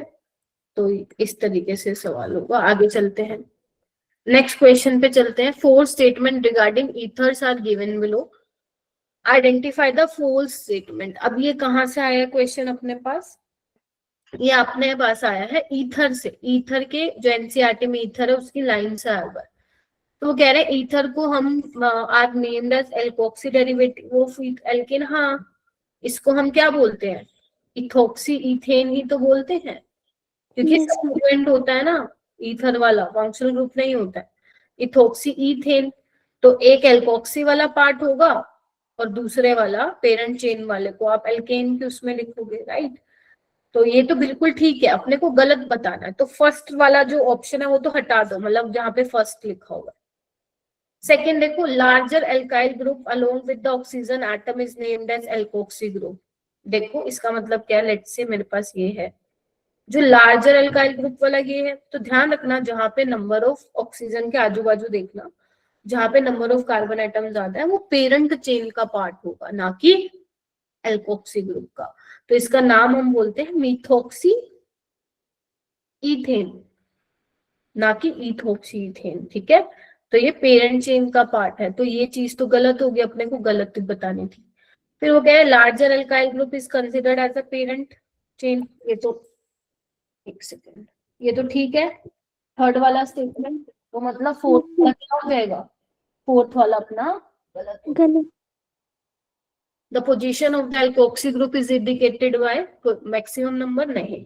तो इस तरीके से सवाल होगा। आगे चलते हैं, नेक्स्ट क्वेश्चन पे चलते हैं। 4 statement regarding ethers are given below, identify the false statement. अब ये कहाँ से आया क्वेश्चन अपने पास, ये अपने पास आया है ईथर से, ईथर के जो एनसीईआरटी में ईथर है उसकी लाइन से आया हुआ है। तो वो कह रहे हैं ईथर को हम are named as alkoxy derivative of alkane, हाँ इसको हम क्या बोलते हैं, इथोक्सी इथेन ही तो बोलते हैं, क्योंकि Yes, ma'am. सब्स्टिट्यूएंट होता है ना ईथर वाला, फंक्शनल ग्रुप नहीं होता है, इथोक्सी इथेन। तो एक एल्कोक्सी वाला पार्ट होगा और दूसरे वाला पेरेंट चेन वाले को आप एल्केन के उसमें लिखोगे, राइट। तो ये तो बिल्कुल ठीक है, अपने को गलत बताना है, तो फर्स्ट वाला जो ऑप्शन है वो तो हटा दो, मतलब जहाँ पे फर्स्ट लिखा होगा। सेकेंड देखो, larger alkyl group along with the oxygen atom is named as alkoxy group. देखो इसका मतलब क्या है, लेट्स से मेरे पास ये है जो लार्जर एल्काइल ग्रुप वाला ये है, तो ध्यान रखना जहां पे नंबर ऑफ ऑक्सीजन के आजू बाजू देखना, जहां पे नंबर ऑफ कार्बन एटम ज्यादा है वो पेरेंट चेन का पार्ट होगा, ना कि एल्कोक्सी ग्रुप का। तो इसका नाम हम बोलते हैं मिथोक्सी इथेन, ना कि इथोक्सी इथेन, ठीक है। तो ये पेरेंट चेन का पार्ट है, तो ये चीज तो गलत होगी, अपने को गलत बतानी थी। फिर वो कह रहे larger alkyl group is considered as a parent chain, ये तो एक सेकेंड, ये तो ठीक है। थर्ड वाला स्टेटमेंट, तो मतलब फोर्थ वाला क्या हो जाएगा, फोर्थ वाला अपना गलत हो जाएगा। Gully. The position of the alkoxy group is indicated by maximum number, नहीं।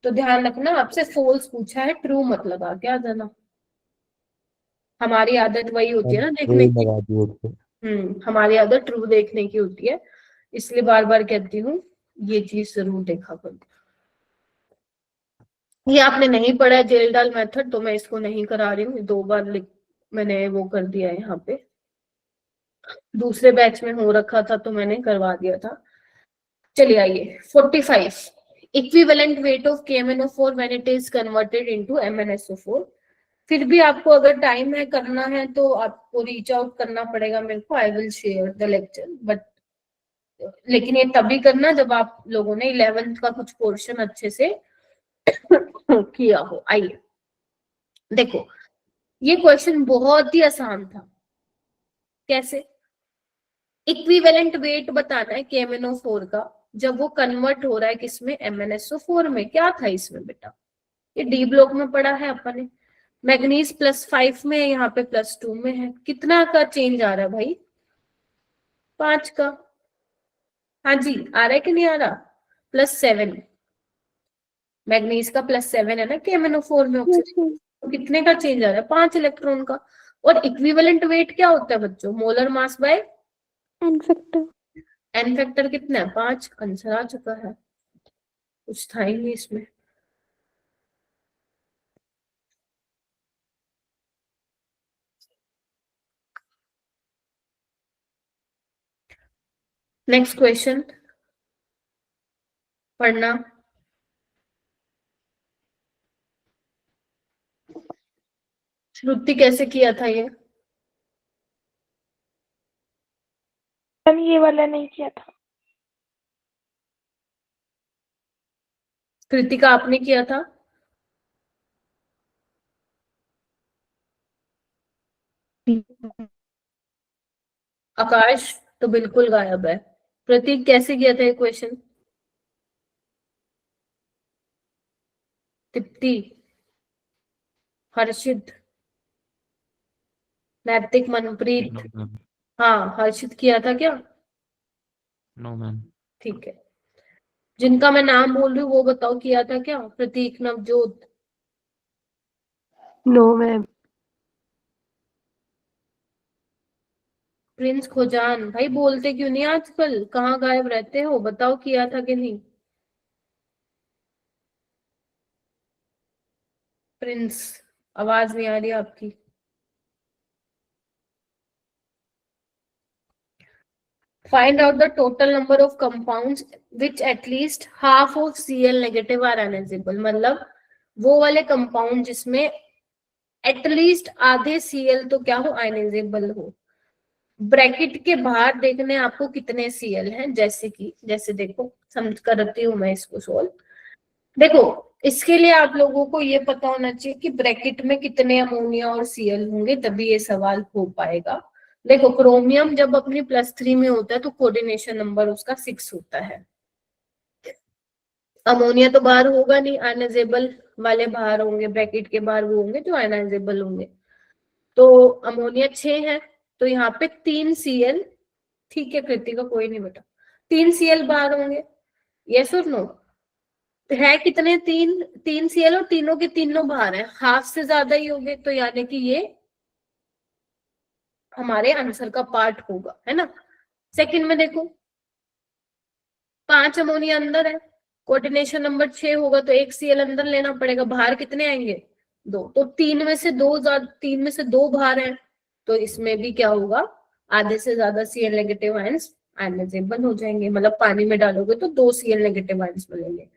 तो ध्यान रखना, आपसे फॉल्स पूछा है, ट्रू मत लगा के आ जाना, हमारी आदत वही होती है ना देखने की। लगा दिए थे। हमारी आदत ट्रू देखने की होती है, इसलिए बार बार कहती हूँ ये चीज जरूर देखा करो। ये आपने नहीं पढ़ा है जेल डाल मेथड, तो मैं इसको नहीं करा रही हूँ, 2 बार मैंने वो कर दिया है, यहाँ पे दूसरे बैच में हो रखा था तो मैंने करवा दिया था। चलिए आइए 45 equivalent weight of KMnO4 when it is converted into MnSO4। फिर भी आपको अगर टाइम है करना है तो आपको रीच आउट करना पड़ेगा मेरे को, I will share the lecture, but लेकिन ये तभी करना जब आप लोगों ने 11th का कुछ पोर्शन अच्छे से किया हो। आइए देखो, ये क्वेश्चन बहुत ही आसान था। कैसे? इक्विवेलेंट वेट बताना है KMnO4 का जब वो कन्वर्ट हो रहा है किसमें, MnSO4 में। क्या था इसमें बेटा, ये डी ब्लॉक में पड़ा है अपन ने, मैग्नीज +5 में है, यहाँ पे +2 में है। कितना का चेंज आ रहा है भाई? 5 का। हाँ जी, आ रहा है कि नहीं आ रहा? +7, मैग्नीज का +7 है ना KMnO4 में ऑक्सीजन, तो कितने का चेंज आ रहा है? 5 इलेक्ट्रॉन का। और इक्विवेलेंट वेट क्या होता है बच्चों? Molar mass by N factor. N factor कितना है? 5। आंसर आ चुका है, कुछ था ही नहीं इसमें। नेक्स्ट क्वेश्चन पढ़ना। श्रुति कैसे किया था ये? मैम ये वाला नहीं किया था। कृतिका आपने किया था? आकाश तो बिल्कुल गायब है। प्रतीक कैसे किया था ये क्वेश्चन? तृप्ति, हर्षित, नैतिक, मनप्रीत। No ma'am. हाँ हर्षित किया था क्या? No ma'am. ठीक है, जिनका मैं नाम बोल रही हूँ वो बताओ किया था क्या? प्रतीक, नवजोत, नो मैम। प्रिंस, खोजान। भाई बोलते क्यों नहीं आजकल, कहाँ गायब रहते हो? बताओ किया था कि नहीं? प्रिंस, आवाज नहीं आ रही आपकी। Find out the total number of compounds which at least half of Cl negative are ionizable। मतलब वो वाले कंपाउंड जिसमें एटलीस्ट आधे Cl तो क्या हो, आयनाइजेबल हो। ब्रैकेट के बाहर देखने आपको कितने Cl हैं, जैसे देखो समझ करती हूँ मैं इसको सोल्व। देखो इसके लिए आप लोगों को ये पता होना चाहिए कि ब्रैकेट में कितने अमोनिया और Cl होंगे, तभी ये सवाल हो पाएगा। देखो क्रोमियम जब अपनी +3 में होता है तो कोऑर्डिनेशन नंबर उसका 6 होता है। अमोनिया तो बाहर होगा नहीं, आयनाइजेबल वाले बाहर होंगे, ब्रैकेट के बाहर वो होंगे जो आयनाइजेबल होंगे। तो अमोनिया 6 है, तो यहाँ पे 3 Cl, ठीक है कृतिका कोई नहीं बेटा, 3 Cl बाहर होंगे। यस और नो? है कितने? 3 Cl और तीनों के तीनों बाहर है, हाफ से ज्यादा ही होंगे, तो यानी कि ये हमारे आंसर का पार्ट होगा, है ना। सेकंड में देखो 5 अमोनिया अंदर है, कोऑर्डिनेशन नंबर 6 होगा तो 1 Cl अंदर लेना पड़ेगा, बाहर कितने आएंगे? 2। तो 3 में से 2 बाहर है, तो इसमें भी क्या होगा, आधे से ज्यादा Cl नेगेटिव आयंस आयनाइजेबल हो जाएंगे। मतलब पानी में डालोगे तो 2 Cl नेगेटिव आयंस मिलेंगे।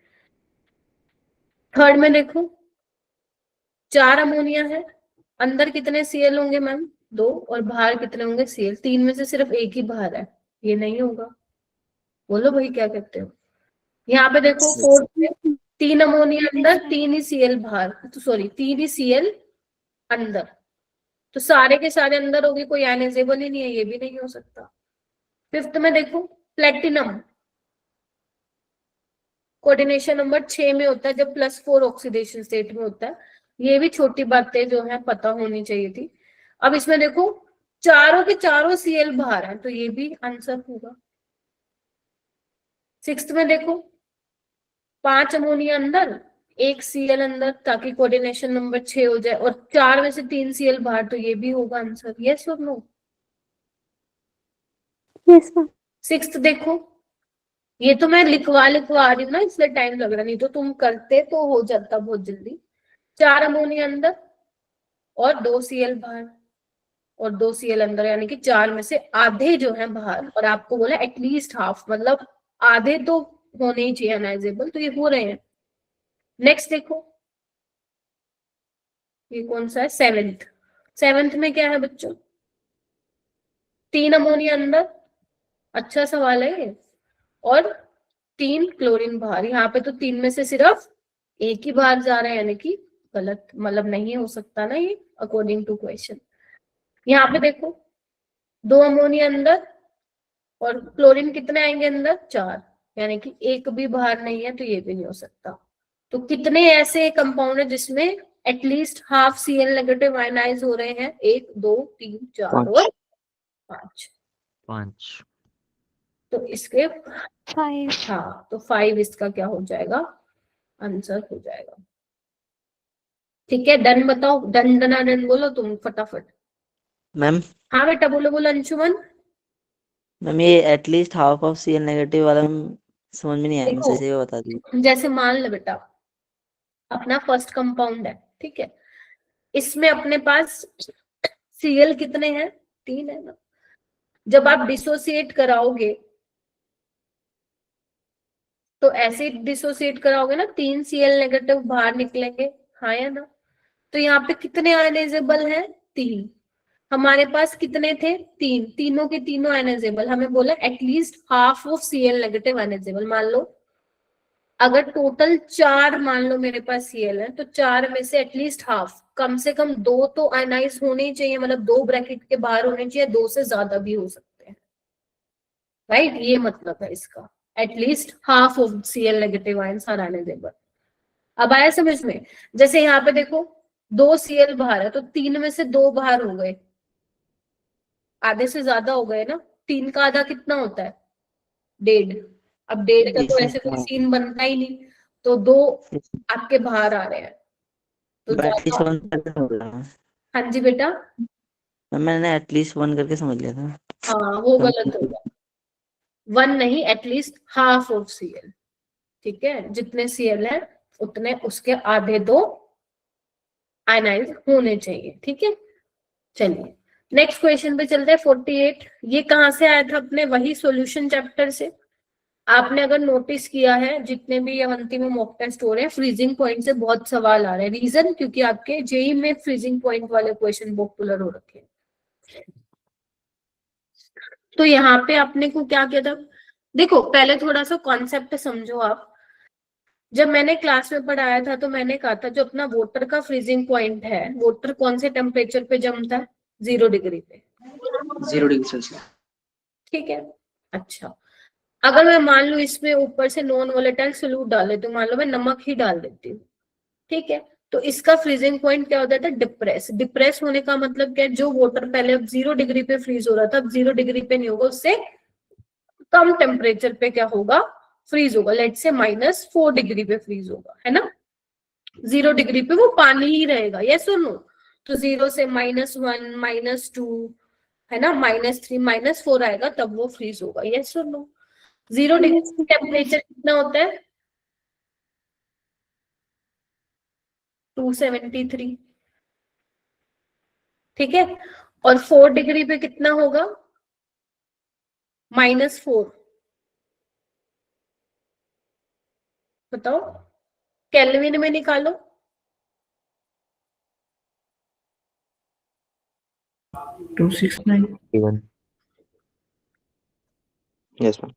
थर्ड में देखो 4 अमोनिया है, अंदर कितने Cl होंगे मैम? 2, और बाहर कितने होंगे Cl? 3 में से सिर्फ 1 ही बाहर है, ये नहीं होगा। बोलो भाई क्या कहते हो? यहाँ पे देखो 4 में 3 अमोनिया अंदर, 3 ही Cl बाहर, तो सॉरी 3 ही Cl अंदर, तो सारे के सारे अंदर होंगे, कोई आयनाइजेबल ही नहीं है, ये भी नहीं हो सकता। फिफ्थ में देखो प्लेटिनम, कोऑर्डिनेशन नंबर 6 में होता है जब +4 ऑक्सीडेशन स्टेट में होता है। ये भी छोटी बातें जो है पता होनी चाहिए थी। अब इसमें देखो चारों के चारों Cl बाहर है, तो ये भी आंसर होगा। सिक्स्थ में देखो 5 अमोनिया अंदर, 1 Cl अंदर, ताकि कोऑर्डिनेशन नंबर 6 हो जाए, और 4 में से 3 Cl बाहर, तो ये भी होगा आंसर। यस और नो? Yes ma'am. सिक्स्थ देखो, ये तो मैं लिखवा रही हूँ ना इसलिए टाइम लग रहा, नहीं तो तुम करते तो हो जाता बहुत जल्दी। 4 अमोनिया अंदर और 2 Cl बाहर, और 2 Cl अंदर, यानी कि 4 में से आधे जो है बाहर, और आपको बोला एटलीस्ट हाफ, मतलब आधे तो होने ही चाहिए अनाइजेबल, तो ये हो रहे हैं। नेक्स्ट देखो, ये कौन सा है, सेवेंथ। सेवेंथ में क्या है बच्चों, 3 अमोनिया अंदर, अच्छा सवाल है ये, और 3 क्लोरीन बाहर। यहाँ पे तो 3 में से सिर्फ एक ही बाहर जा रहा है, यानी कि गलत, मतलब नहीं हो सकता ना ये अकॉर्डिंग टू क्वेश्चन। यहाँ पे देखो 2 अमोनिया अंदर और क्लोरीन कितने आएंगे अंदर, 4, यानी कि एक भी बाहर नहीं है, तो ये भी नहीं हो सकता। तो कितने ऐसे कंपाउंड है जिसमें at least half Cl negative ionize हो रहे हैं, 1 2 3 4 और 5। 5. तो इसके 5. हाँ, तो 5 इसका क्या हो जाएगा, आंसर हो जाएगा। ठीक है, डन बताओ, डन डना डन बोलो तुम फटाफट। मैम हाँ बेटा बोलो बोलो अंशुमन। मैम ये at least half of Cl negative वाला समझ में नहीं आया, देखो, सही से बता दीजिए। जैसे मान लो बेटा अपना फर्स्ट कंपाउंड है, ठीक है, इसमें अपने पास Cl कितने हैं, 3 है ना। जब आप डिसोसिएट कराओगे तो ऐसे डिसोसिएट कराओगे ना, 3 Cl नेगेटिव बाहर निकलेंगे, हाँ या ना। तो यहाँ पे कितने आयनाइजेबल हैं, 3। हमारे पास कितने थे, 3, तीनों के तीनों आयनाइजेबल। हमें बोला at least half of Cl negative ionizable. मान लो अगर टोटल 4 मान लो मेरे पास Cl है, तो 4 में से एटलीस्ट हाफ, कम से कम 2 तो आयनाइज होने ही चाहिए, मतलब 2 ब्रैकेट के बाहर होने चाहिए, 2 से ज्यादा भी हो सकते हैं, राइट। ये मतलब है इसका, at least half of Cl negative ions are ionizable. अब आया समझ में। जैसे यहाँ पे देखो 2 Cl बाहर है, तो 3 में से 2 बाहर हो गए, आधे से ज्यादा हो गए ना। 3 का आधा कितना होता है, 1.5। अब 1.5 का तो ऐसे कोई सीन बनता ही नहीं, तो 2 आपके बाहर आ रहे हैं, तो एटलीस्ट ज्यादा। 1 करके समझ लिया हाँ जी बेटा, मैम, मैंने एटलीस्ट 1 करके समझ लिया था। हाँ वो गलत होगा, 1 नहीं, एटलीस्ट हाफ ऑफ Cl। ठीक है, जितने Cl है उतने उसके आधे 2 आयनाइज होने चाहिए, ठीक है। चलिए नेक्स्ट क्वेश्चन पे चलते हैं, 48। ये कहाँ से आया था, अपने वही सॉल्यूशन चैप्टर से। आपने अगर नोटिस किया है जितने भी अवंती में मॉक टेस्ट हो रहे हैं, फ्रीजिंग पॉइंट से बहुत सवाल आ रहे हैं। रीजन, क्योंकि आपके जेई में फ्रीजिंग पॉइंट वाले क्वेश्चन पॉपुलर हो रखे हैं। तो यहाँ पे आपने को क्या किया था, देखो पहले थोड़ा सा कॉन्सेप्ट समझो आप। जब मैंने क्लास में पढ़ाया था तो मैंने कहा था जो अपना वाटर का फ्रीजिंग पॉइंट है, वाटर कौन से टेम्परेचर पे जमता है, 0 डिग्री पे, 0 डिग्री सेल्सियस। ठीक है। अच्छा, अगर मैं मान लू इसमें ऊपर से नॉन वोलेटाइल सोल्यूट डाल देती हूँ, मान लो मैं नमक ही डाल देती हूँ, ठीक है, तो इसका फ्रीजिंग पॉइंट क्या होता है, डिप्रेस। डिप्रेस होने का मतलब क्या है, जो वाटर पहले अब 0 डिग्री पे फ्रीज हो रहा था, अब 0 डिग्री पे नहीं होगा, उससे कम टेम्परेचर पे क्या होगा, फ्रीज होगा। लेट से -4 डिग्री पे फ्रीज होगा, है ना। 0 डिग्री पे वो पानी ही रहेगा, यस और नो। तो 0 से -1 -2 है ना, -3 -4 आएगा, तब वो फ्रीज होगा, यस और नो। 0 डिग्री टेम्परेचर कितना होता है, 273, ठीक है। और 4 डिग्री पे कितना होगा, -4। बताओ, केल्विन में निकालो। 269। Yes ma'am.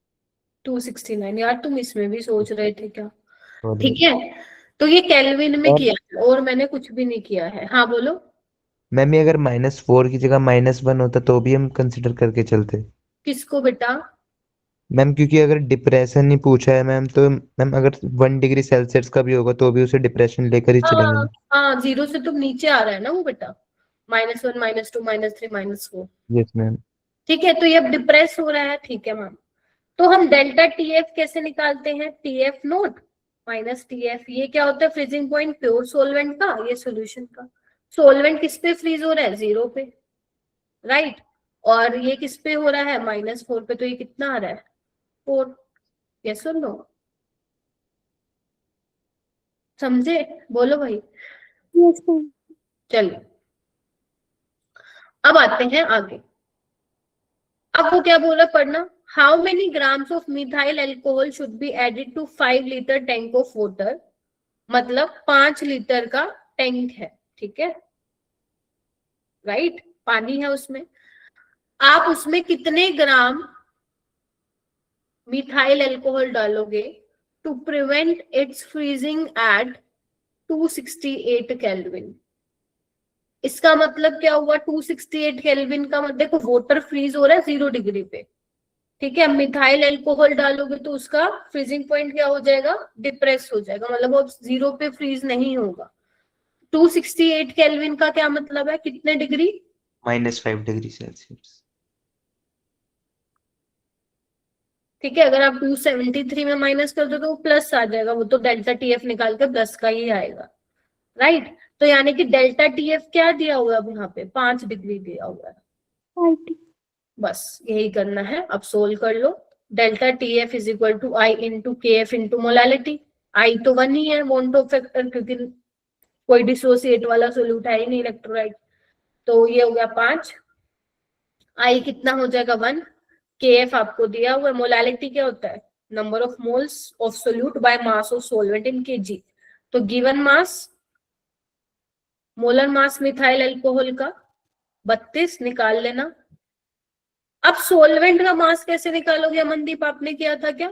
269, यार तुम इसमें भी सोच रहे थे क्या, Sorry. ठीक है। तो ये केल्विन में मैम किया है और मैंने कुछ भी नहीं किया है। हाँ बोलो। मैम, ये अगर -4 की जगह -1 होता तो भी हम कंसिडर करके चलते। किसको बेटा, मैम क्योंकि अगर डिप्रेशन ही पूछा है मैम, तो मैम अगर 1 डिग्री सेल्सियस का भी होगा तो भी उसे डिप्रेशन लेकर ही चलेंगे हाँ ना। हाँ, 0 से तुम नीचे आ रहा है ना वो बेटा, -1 -2 -3 -4, यस मैम। ठीक है। तो ये अब डिप्रेस हो रहा है, ठीक है मैम। तो हम डेल्टा TF कैसे निकालते हैं, TF नोट माइनस TF। ये क्या होता है, फ्रीजिंग पॉइंट प्योर सोलवेंट का, ये सॉल्यूशन का। सोलवेंट किस पे फ्रीज हो रहा है, 0 पे, राइट। और ये किस पे हो रहा है, -4 पे, तो ये कितना आ रहा है, 4, यस और नो, समझे, बोलो भाई। चलिए अब आते हैं आगे। अब वो क्या बोला पढ़ना, how many grams of methyl alcohol should be added to 5 litre tank of water, मतलब 5 लीटर का टैंक है, ठीक है, राइट, पानी है उसमें, आप उसमें कितने ग्राम मिथाइल एल्कोहल डालोगे to prevent its freezing at 268 kelvin. इसका मतलब क्या हुआ, 268 केल्विन का मतलब, देखो वाटर फ्रीज हो रहा है 0 डिग्री पे, ठीक है, मिथाइल एल्कोहल डालोगे तो उसका फ्रीजिंग पॉइंट क्या हो जाएगा, डिप्रेस हो जाएगा, मतलब वो 0 पे फ्रीज नहीं होगा। 268 केल्विन का क्या मतलब है, कितने डिग्री, -5 डिग्री सेल्सियस। ठीक है, अगर आप 273 में माइनस कर दो तो प्लस आ जाएगा, वो तो डेल्टा टीएफ निकाल के प्लस का ही आएगा, राइट। तो यानी कि डेल्टा टीएफ क्या दिया हुआ है अब यहाँ पे, 5 डिग्री दिया हुआ है, बस यही करना है। अब सोल्व कर लो। Delta TF is equal to I into K F into molality. I तो 1 ही है बॉन्ड ऑफ फैक्टर, क्योंकि कोई डिसोसिएट वाला सोल्यूट है ही नहीं इलेक्ट्रोलाइट, तो ये हो गया 5। आई कितना हो जाएगा 1, के एफ आपको दिया हुआ है, मोलालिटी क्या होता है, number of moles of solute by mass of solvent in KG, तो given mass, molar mass methyl alcohol का 32 निकाल लेना। अब सोलवेंट का मास कैसे निकालोगे अमनदीप, आपने किया था क्या?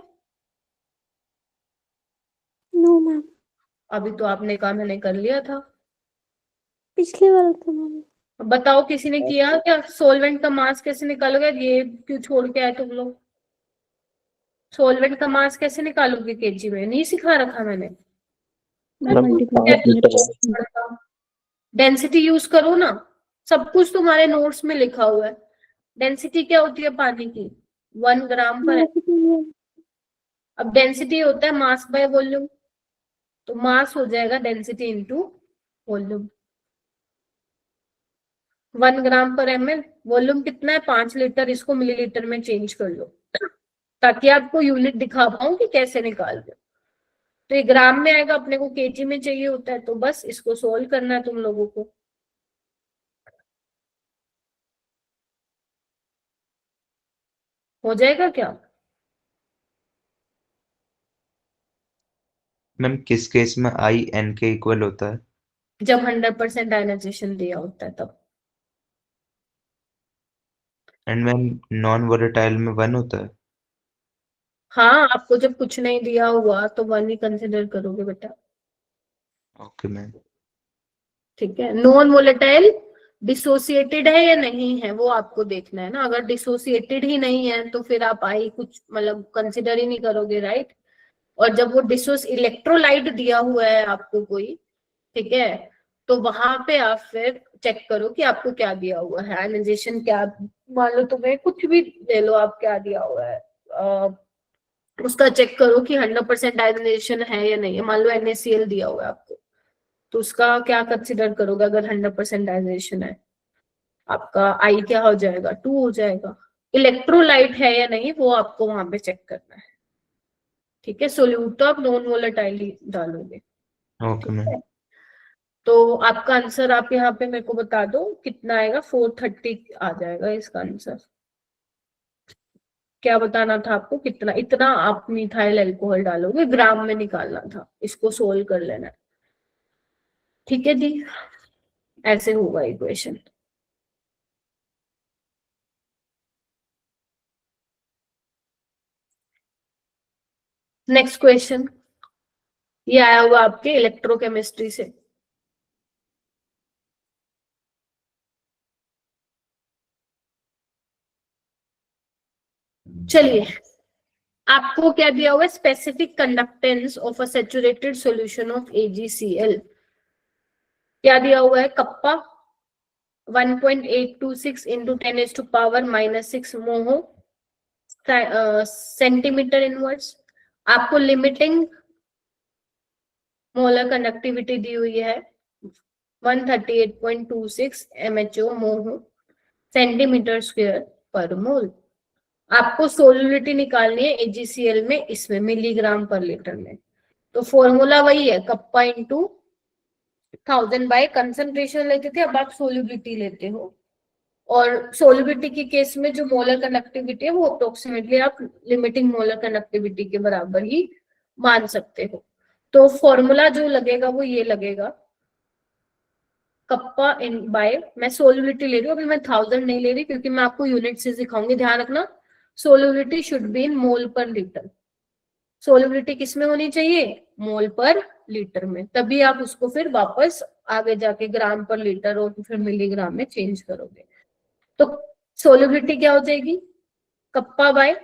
नो मैम, अभी तो आपने कहा मैंने कर लिया था, पिछले वाला था मैम। बताओ किसी ने किया क्या, सोलवेंट का मास कैसे निकालोगे, ये क्यों छोड़ के आए तुम लोग, सोलवेंट का मास कैसे निकालोगे केजी में, नहीं सिखा रखा मैंने, डेंसिटी यूज करो ना, सब कुछ तुम्हारे नोट्स में लिखा हुआ है। डेंसिटी क्या होती है पानी की, 1 ग्राम पर, अब डेंसिटी होता है मास बाय वॉल्यूम, तो मास हो जाएगा डेंसिटी इंटू वॉल्यूम, 1 ग्राम पर ml, वॉल्यूम कितना है 5 लीटर, इसको मिलीलीटर में चेंज कर लो ताकि आपको यूनिट दिखा पाऊं कि कैसे निकाल रहे हो। तो ये ग्राम में आएगा, अपने को केजी में चाहिए होता है, तो बस इसको सोल्व करना है तुम लोगों को। हो जाएगा क्या? मैम किस केस में आई एन के इक्वल होता है? जब 100% आयनाइजेशन दिया होता है तब। एंड मैम नॉन वोलेटाइल में 1 होता है? हाँ, आपको जब कुछ नहीं दिया हुआ तो 1 ही कंसिडर करोगे बेटा, ओके मैम। ठीक है। नॉन वोलेटाइल डिसोसिएटेड है या नहीं है वो आपको देखना है ना, अगर डिसोसिएटेड ही नहीं है तो फिर आप आई कुछ मतलब कंसिडर ही नहीं करोगे, राइट। और जब वो डिसोस इलेक्ट्रोलाइट दिया हुआ है आपको कोई, ठीक है, तो वहां पे आप फिर चेक करो कि आपको क्या दिया हुआ है, आयनाइजेशन क्या, मान लो तुम्हें कुछ भी ले लो आप, क्या दिया हुआ है, उसका चेक करो कि 100% आयनाइजेशन है या नहीं है। मान लो NaCl दिया हुआ है आपको, तो उसका क्या कंसिडर करोगे, अगर 100% आयनाइजेशन है, आपका आई क्या हो जाएगा, 2 हो जाएगा। इलेक्ट्रोलाइट है या नहीं वो आपको वहां पे चेक करना है, ठीक है। सोल्यूट तो आप नॉन वोलेटाइल ही डालोगे, ओके ठीक मैम। है। तो आपका आंसर आप यहाँ पे मेरे को बता दो कितना आएगा, 430 आ जाएगा इसका आंसर। क्या बताना था आपको, कितना, इतना आप मिथाइल अल्कोहल डालोगे, ग्राम में निकालना था, इसको सोल्व कर लेना है, ठीक है जी, ऐसे होगा इक्वेशन। नेक्स्ट क्वेश्चन, ये आया हुआ आपके इलेक्ट्रोकेमिस्ट्री से। चलिए, आपको क्या दिया हुआ है, specific conductance of a saturated solution of AgCl, क्या दिया हुआ है, कप्पा 1.826 इंटू 10⁻⁻⁻6 मोहो सेंटीमीटर इनवर्स। आपको लिमिटिंग मोलर कंडक्टिविटी दी हुई है 138.26 MHO मोहो सेंटीमीटर स्क्वायर पर मोल। आपको सोल्युबिलिटी निकालनी है AgCl में, इसमें मिलीग्राम पर लीटर में, तो फॉर्मूला वही है, कप्पा इंटू 1000 बाय कंसंट्रेशन लेते थे, अब आप सोल्युबिलिटी लेते हो, और सोलिबिलिटी के केस में जो मोलर कंडक्टिविटी है वो अप्रोक्सीमेटली आप लिमिटिंग मोलर कंडक्टिविटी के बराबर ही मान सकते हो। तो फॉर्मूला जो लगेगा वो ये लगेगा, कप्पा इन बाय, मैं सोलिबिलिटी ले रही हूँ, अभी मैं 1000 नहीं ले रही क्योंकि मैं आपको यूनिट से सिखाऊंगी, ध्यान रखना। सोलिबिलिटी शुड बी इन मोल पर लीटर। सोलिबिलिटी किस में होनी चाहिए? मोल पर लीटर में, तभी आप उसको फिर वापस आगे जाके ग्राम पर लीटर और फिर मिलीग्राम में चेंज करोगे। तो सोलिबिलिटी क्या हो जाएगी? कप्पा बाय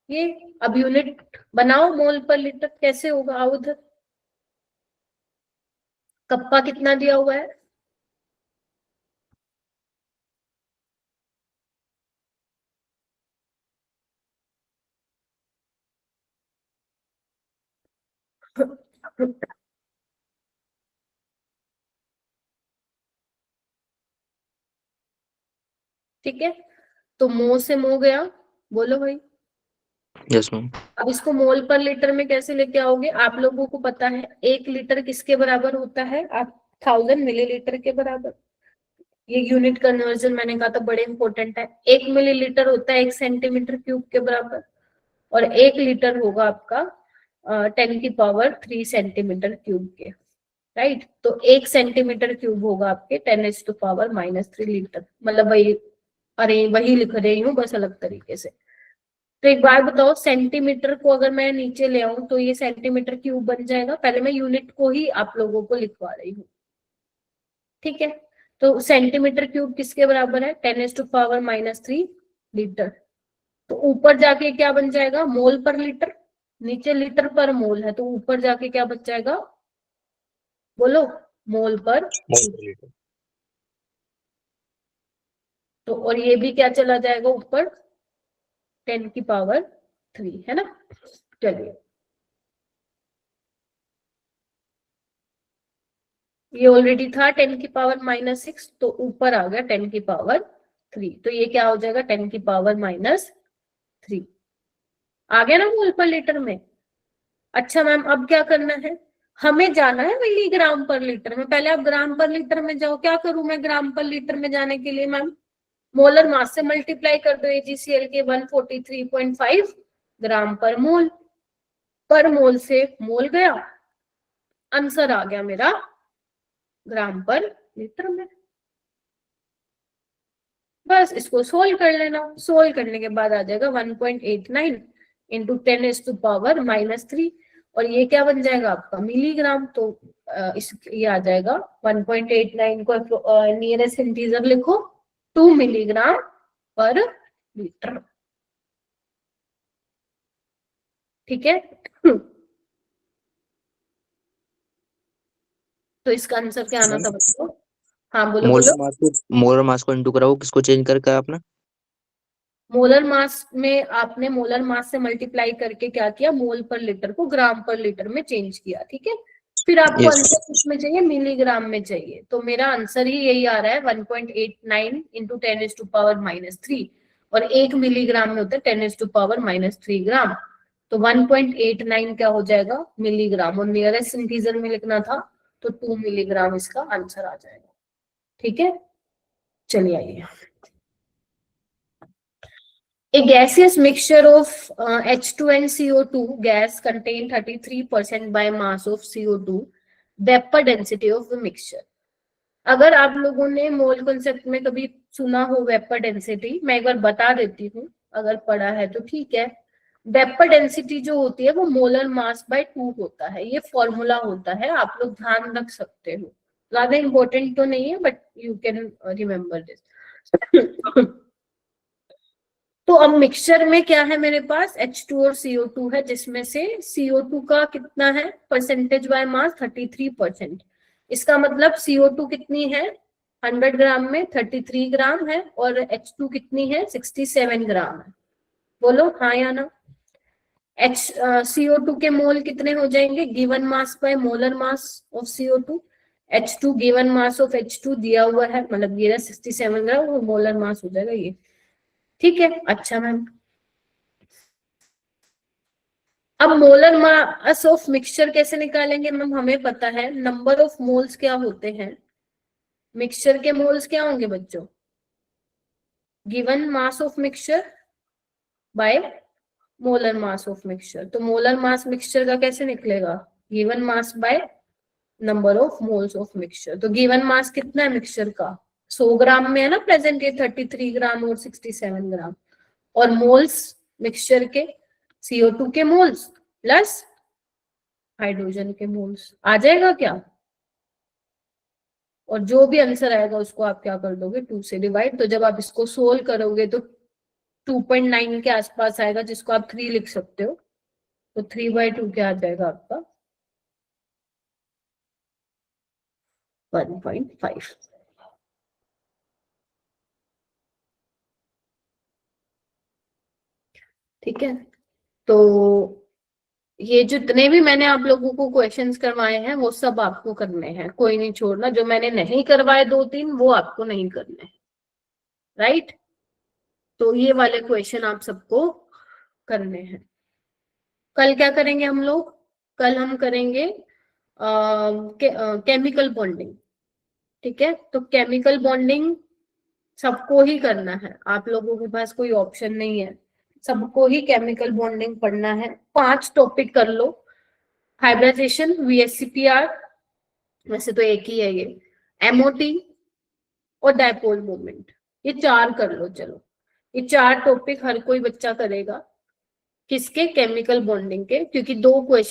ये, अब यूनिट बनाओ मोल पर लीटर, कैसे होगा? आओ उधर, कप्पा कितना दिया हुआ है? ठीक है, तो मो से मो गया, बोलो भाई। Yes ma'am. अब इसको मोल पर लीटर में कैसे लेके आओगे? आप लोगों को पता है 1 लीटर किसके बराबर होता है? आप 1000 मिलीलीटर के बराबर। ये यूनिट कन्वर्जन मैंने कहा था बड़े इंपॉर्टेंट है। 1 मिलीलीटर होता है 1 सेंटीमीटर क्यूब के बराबर, और 1 लीटर होगा आपका 10⁻³ सेंटीमीटर क्यूब के, राइट। तो 1 सेंटीमीटर क्यूब होगा आपके 10⁻³ लीटर, मतलब वही, अरे वही लिख रही हूँ बस अलग तरीके से। तो एक बार बताओ, सेंटीमीटर को अगर मैं नीचे ले आऊं तो ये सेंटीमीटर क्यूब बन जाएगा। पहले मैं यूनिट को ही आप लोगों को लिखवा रही हूँ, ठीक है। तो सेंटीमीटर क्यूब किसके बराबर है? 10⁻³ लीटर। तो ऊपर जाके क्या बन जाएगा? मोल पर लीटर, नीचे लीटर पर मोल है, तो ऊपर जाके क्या बच जाएगा? बोलो, मोल पर लीटर। तो और ये भी क्या चला जाएगा ऊपर? 10⁻³ है ना। चलिए, ये ऑलरेडी था 10⁻⁻6, तो ऊपर आ गया 10⁻³ तो ये क्या हो जाएगा? 10⁻³ आ गया ना मोल पर लीटर में। अच्छा मैम, अब क्या करना है? हमें जाना है मिलीग्राम पर लीटर में। पहले आप ग्राम पर लीटर में जाओ। क्या करूं मैं ग्राम पर लीटर में जाने के लिए? मैम मोलर मास से मल्टीप्लाई कर दो AgCl के 143.5 ग्राम पर मोल। पर मोल से मोल गया, आंसर आ गया मेरा ग्राम पर लीटर में। बस इसको सोल्व कर लेना। सोल्व करने के बाद आ जाएगा 1.89 इंटू 10⁻³ और ये क्या बन जाएगा आपका? मिलीग्राम। तो ये आ जाएगा 1.89 को नियरेस्ट इंटीजर लिखो, 2 मिलीग्राम पर लीटर, ठीक है। तो इसका आंसर क्या आना था बच्चों? हाँ बोलो बोलो। मोलर मास को इंटू कराओ, किसको चेंज करके आपने? मोलर मास में आपने मोलर मास से मल्टीप्लाई करके क्या किया? मोल पर लीटर को ग्राम पर लीटर में चेंज किया, ठीक है। फिर आपको आंसर किसमें चाहिए? मिलीग्राम में चाहिए। तो मेरा आंसर ही यही आ रहा है 1.89 इंटू 10⁻³ और 1 मिलीग्राम में होता है 10⁻³ ग्राम। तो 1.89 क्या हो जाएगा? मिलीग्राम, और नियरेस्ट इंटीजर में लिखना था तो 2 मिलीग्राम इसका आंसर आ जाएगा, ठीक है। चलिए आइए, A gaseous mixture of H2 and CO2 gas contain 33% by mass of CO2 vapor density of the mixture। अगर आप लोगों ने मोल कॉन्सेप्ट में कभी सुना हो वेपर डेंसिटी, मैं एक बार बता देती हूँ, अगर पढ़ा है तो ठीक है। वेपर डेंसिटी जो होती है वो मोलर मास बाय 2 होता है। ये फॉर्मूला होता है, आप लोग ध्यान रख सकते हो, ज्यादा इंपॉर्टेंट तो नहीं है but you can remember this. तो अब मिक्सचर में क्या है मेरे पास? H2 और CO2 है, जिसमें से CO2 का कितना है परसेंटेज बाय मास? 33%। इसका मतलब CO2 कितनी है 100 ग्राम में? 33 ग्राम है। और H2 कितनी है? 67 ग्राम है। बोलो हाँ या ना। CO2 के मोल कितने हो जाएंगे? Given mass by molar mass of CO2। H2 given mass of H2 दिया हुआ है, मतलब ये 67 ग्राम, और मोलर मास हो जाएगा ये, ठीक है। अच्छा मैम, अब मोलर मास ऑफ मिक्सचर कैसे निकालेंगे मैम? हमें पता है नंबर ऑफ मोल्स क्या होते हैं, मिक्सचर के मोल्स क्या होंगे बच्चों? Given mass of mixture by molar mass of mixture. तो मोलर मास मिक्सचर का कैसे निकलेगा? Given mass by number of moles of mixture. तो गिवन मास कितना है मिक्सचर का? 100 ग्राम में है ना प्रेजेंट, ये 33 ग्राम और 67 ग्राम। और मोल्स मिक्सचर के CO2 के मोल्स प्लस हाइड्रोजन के मोल्स। आ जाएगा क्या? और जो भी आंसर आएगा उसको आप क्या कर दोगे? 2 से डिवाइड। तो जब आप इसको सोल्व करोगे तो 2.9 के आसपास आएगा, जिसको आप 3 लिख सकते हो। तो 3/2 क्या आ जाएगा आपका? 1.5। ठीक है, तो ये जितने भी मैंने आप लोगों को क्वेश्चंस करवाए हैं वो सब आपको करने हैं, कोई नहीं छोड़ना। जो मैंने नहीं करवाए 2-3 वो आपको नहीं करने हैं, राइट? तो ये वाले क्वेश्चन आप सबको करने हैं। कल क्या करेंगे हम लोग? कल हम करेंगे केमिकल बॉन्डिंग। ठीक है, तो केमिकल बॉन्डिंग सबको ही करना है, आप लोगों के पास कोई ऑप्शन नहीं है, सबको ही केमिकल बॉन्डिंग पढ़ना है। 5 टॉपिक कर लो। हाइब्रिडाइजेशन, VSCPR, वैसे तो एक ही है ये, MOT और डायपोल मूवमेंट, ये 4 कर लो। चलो, ये 4 टॉपिक हर कोई बच्चा करेगा। किसके? केमिकल बॉन्डिंग के, क्योंकि 2 क्वेश्चन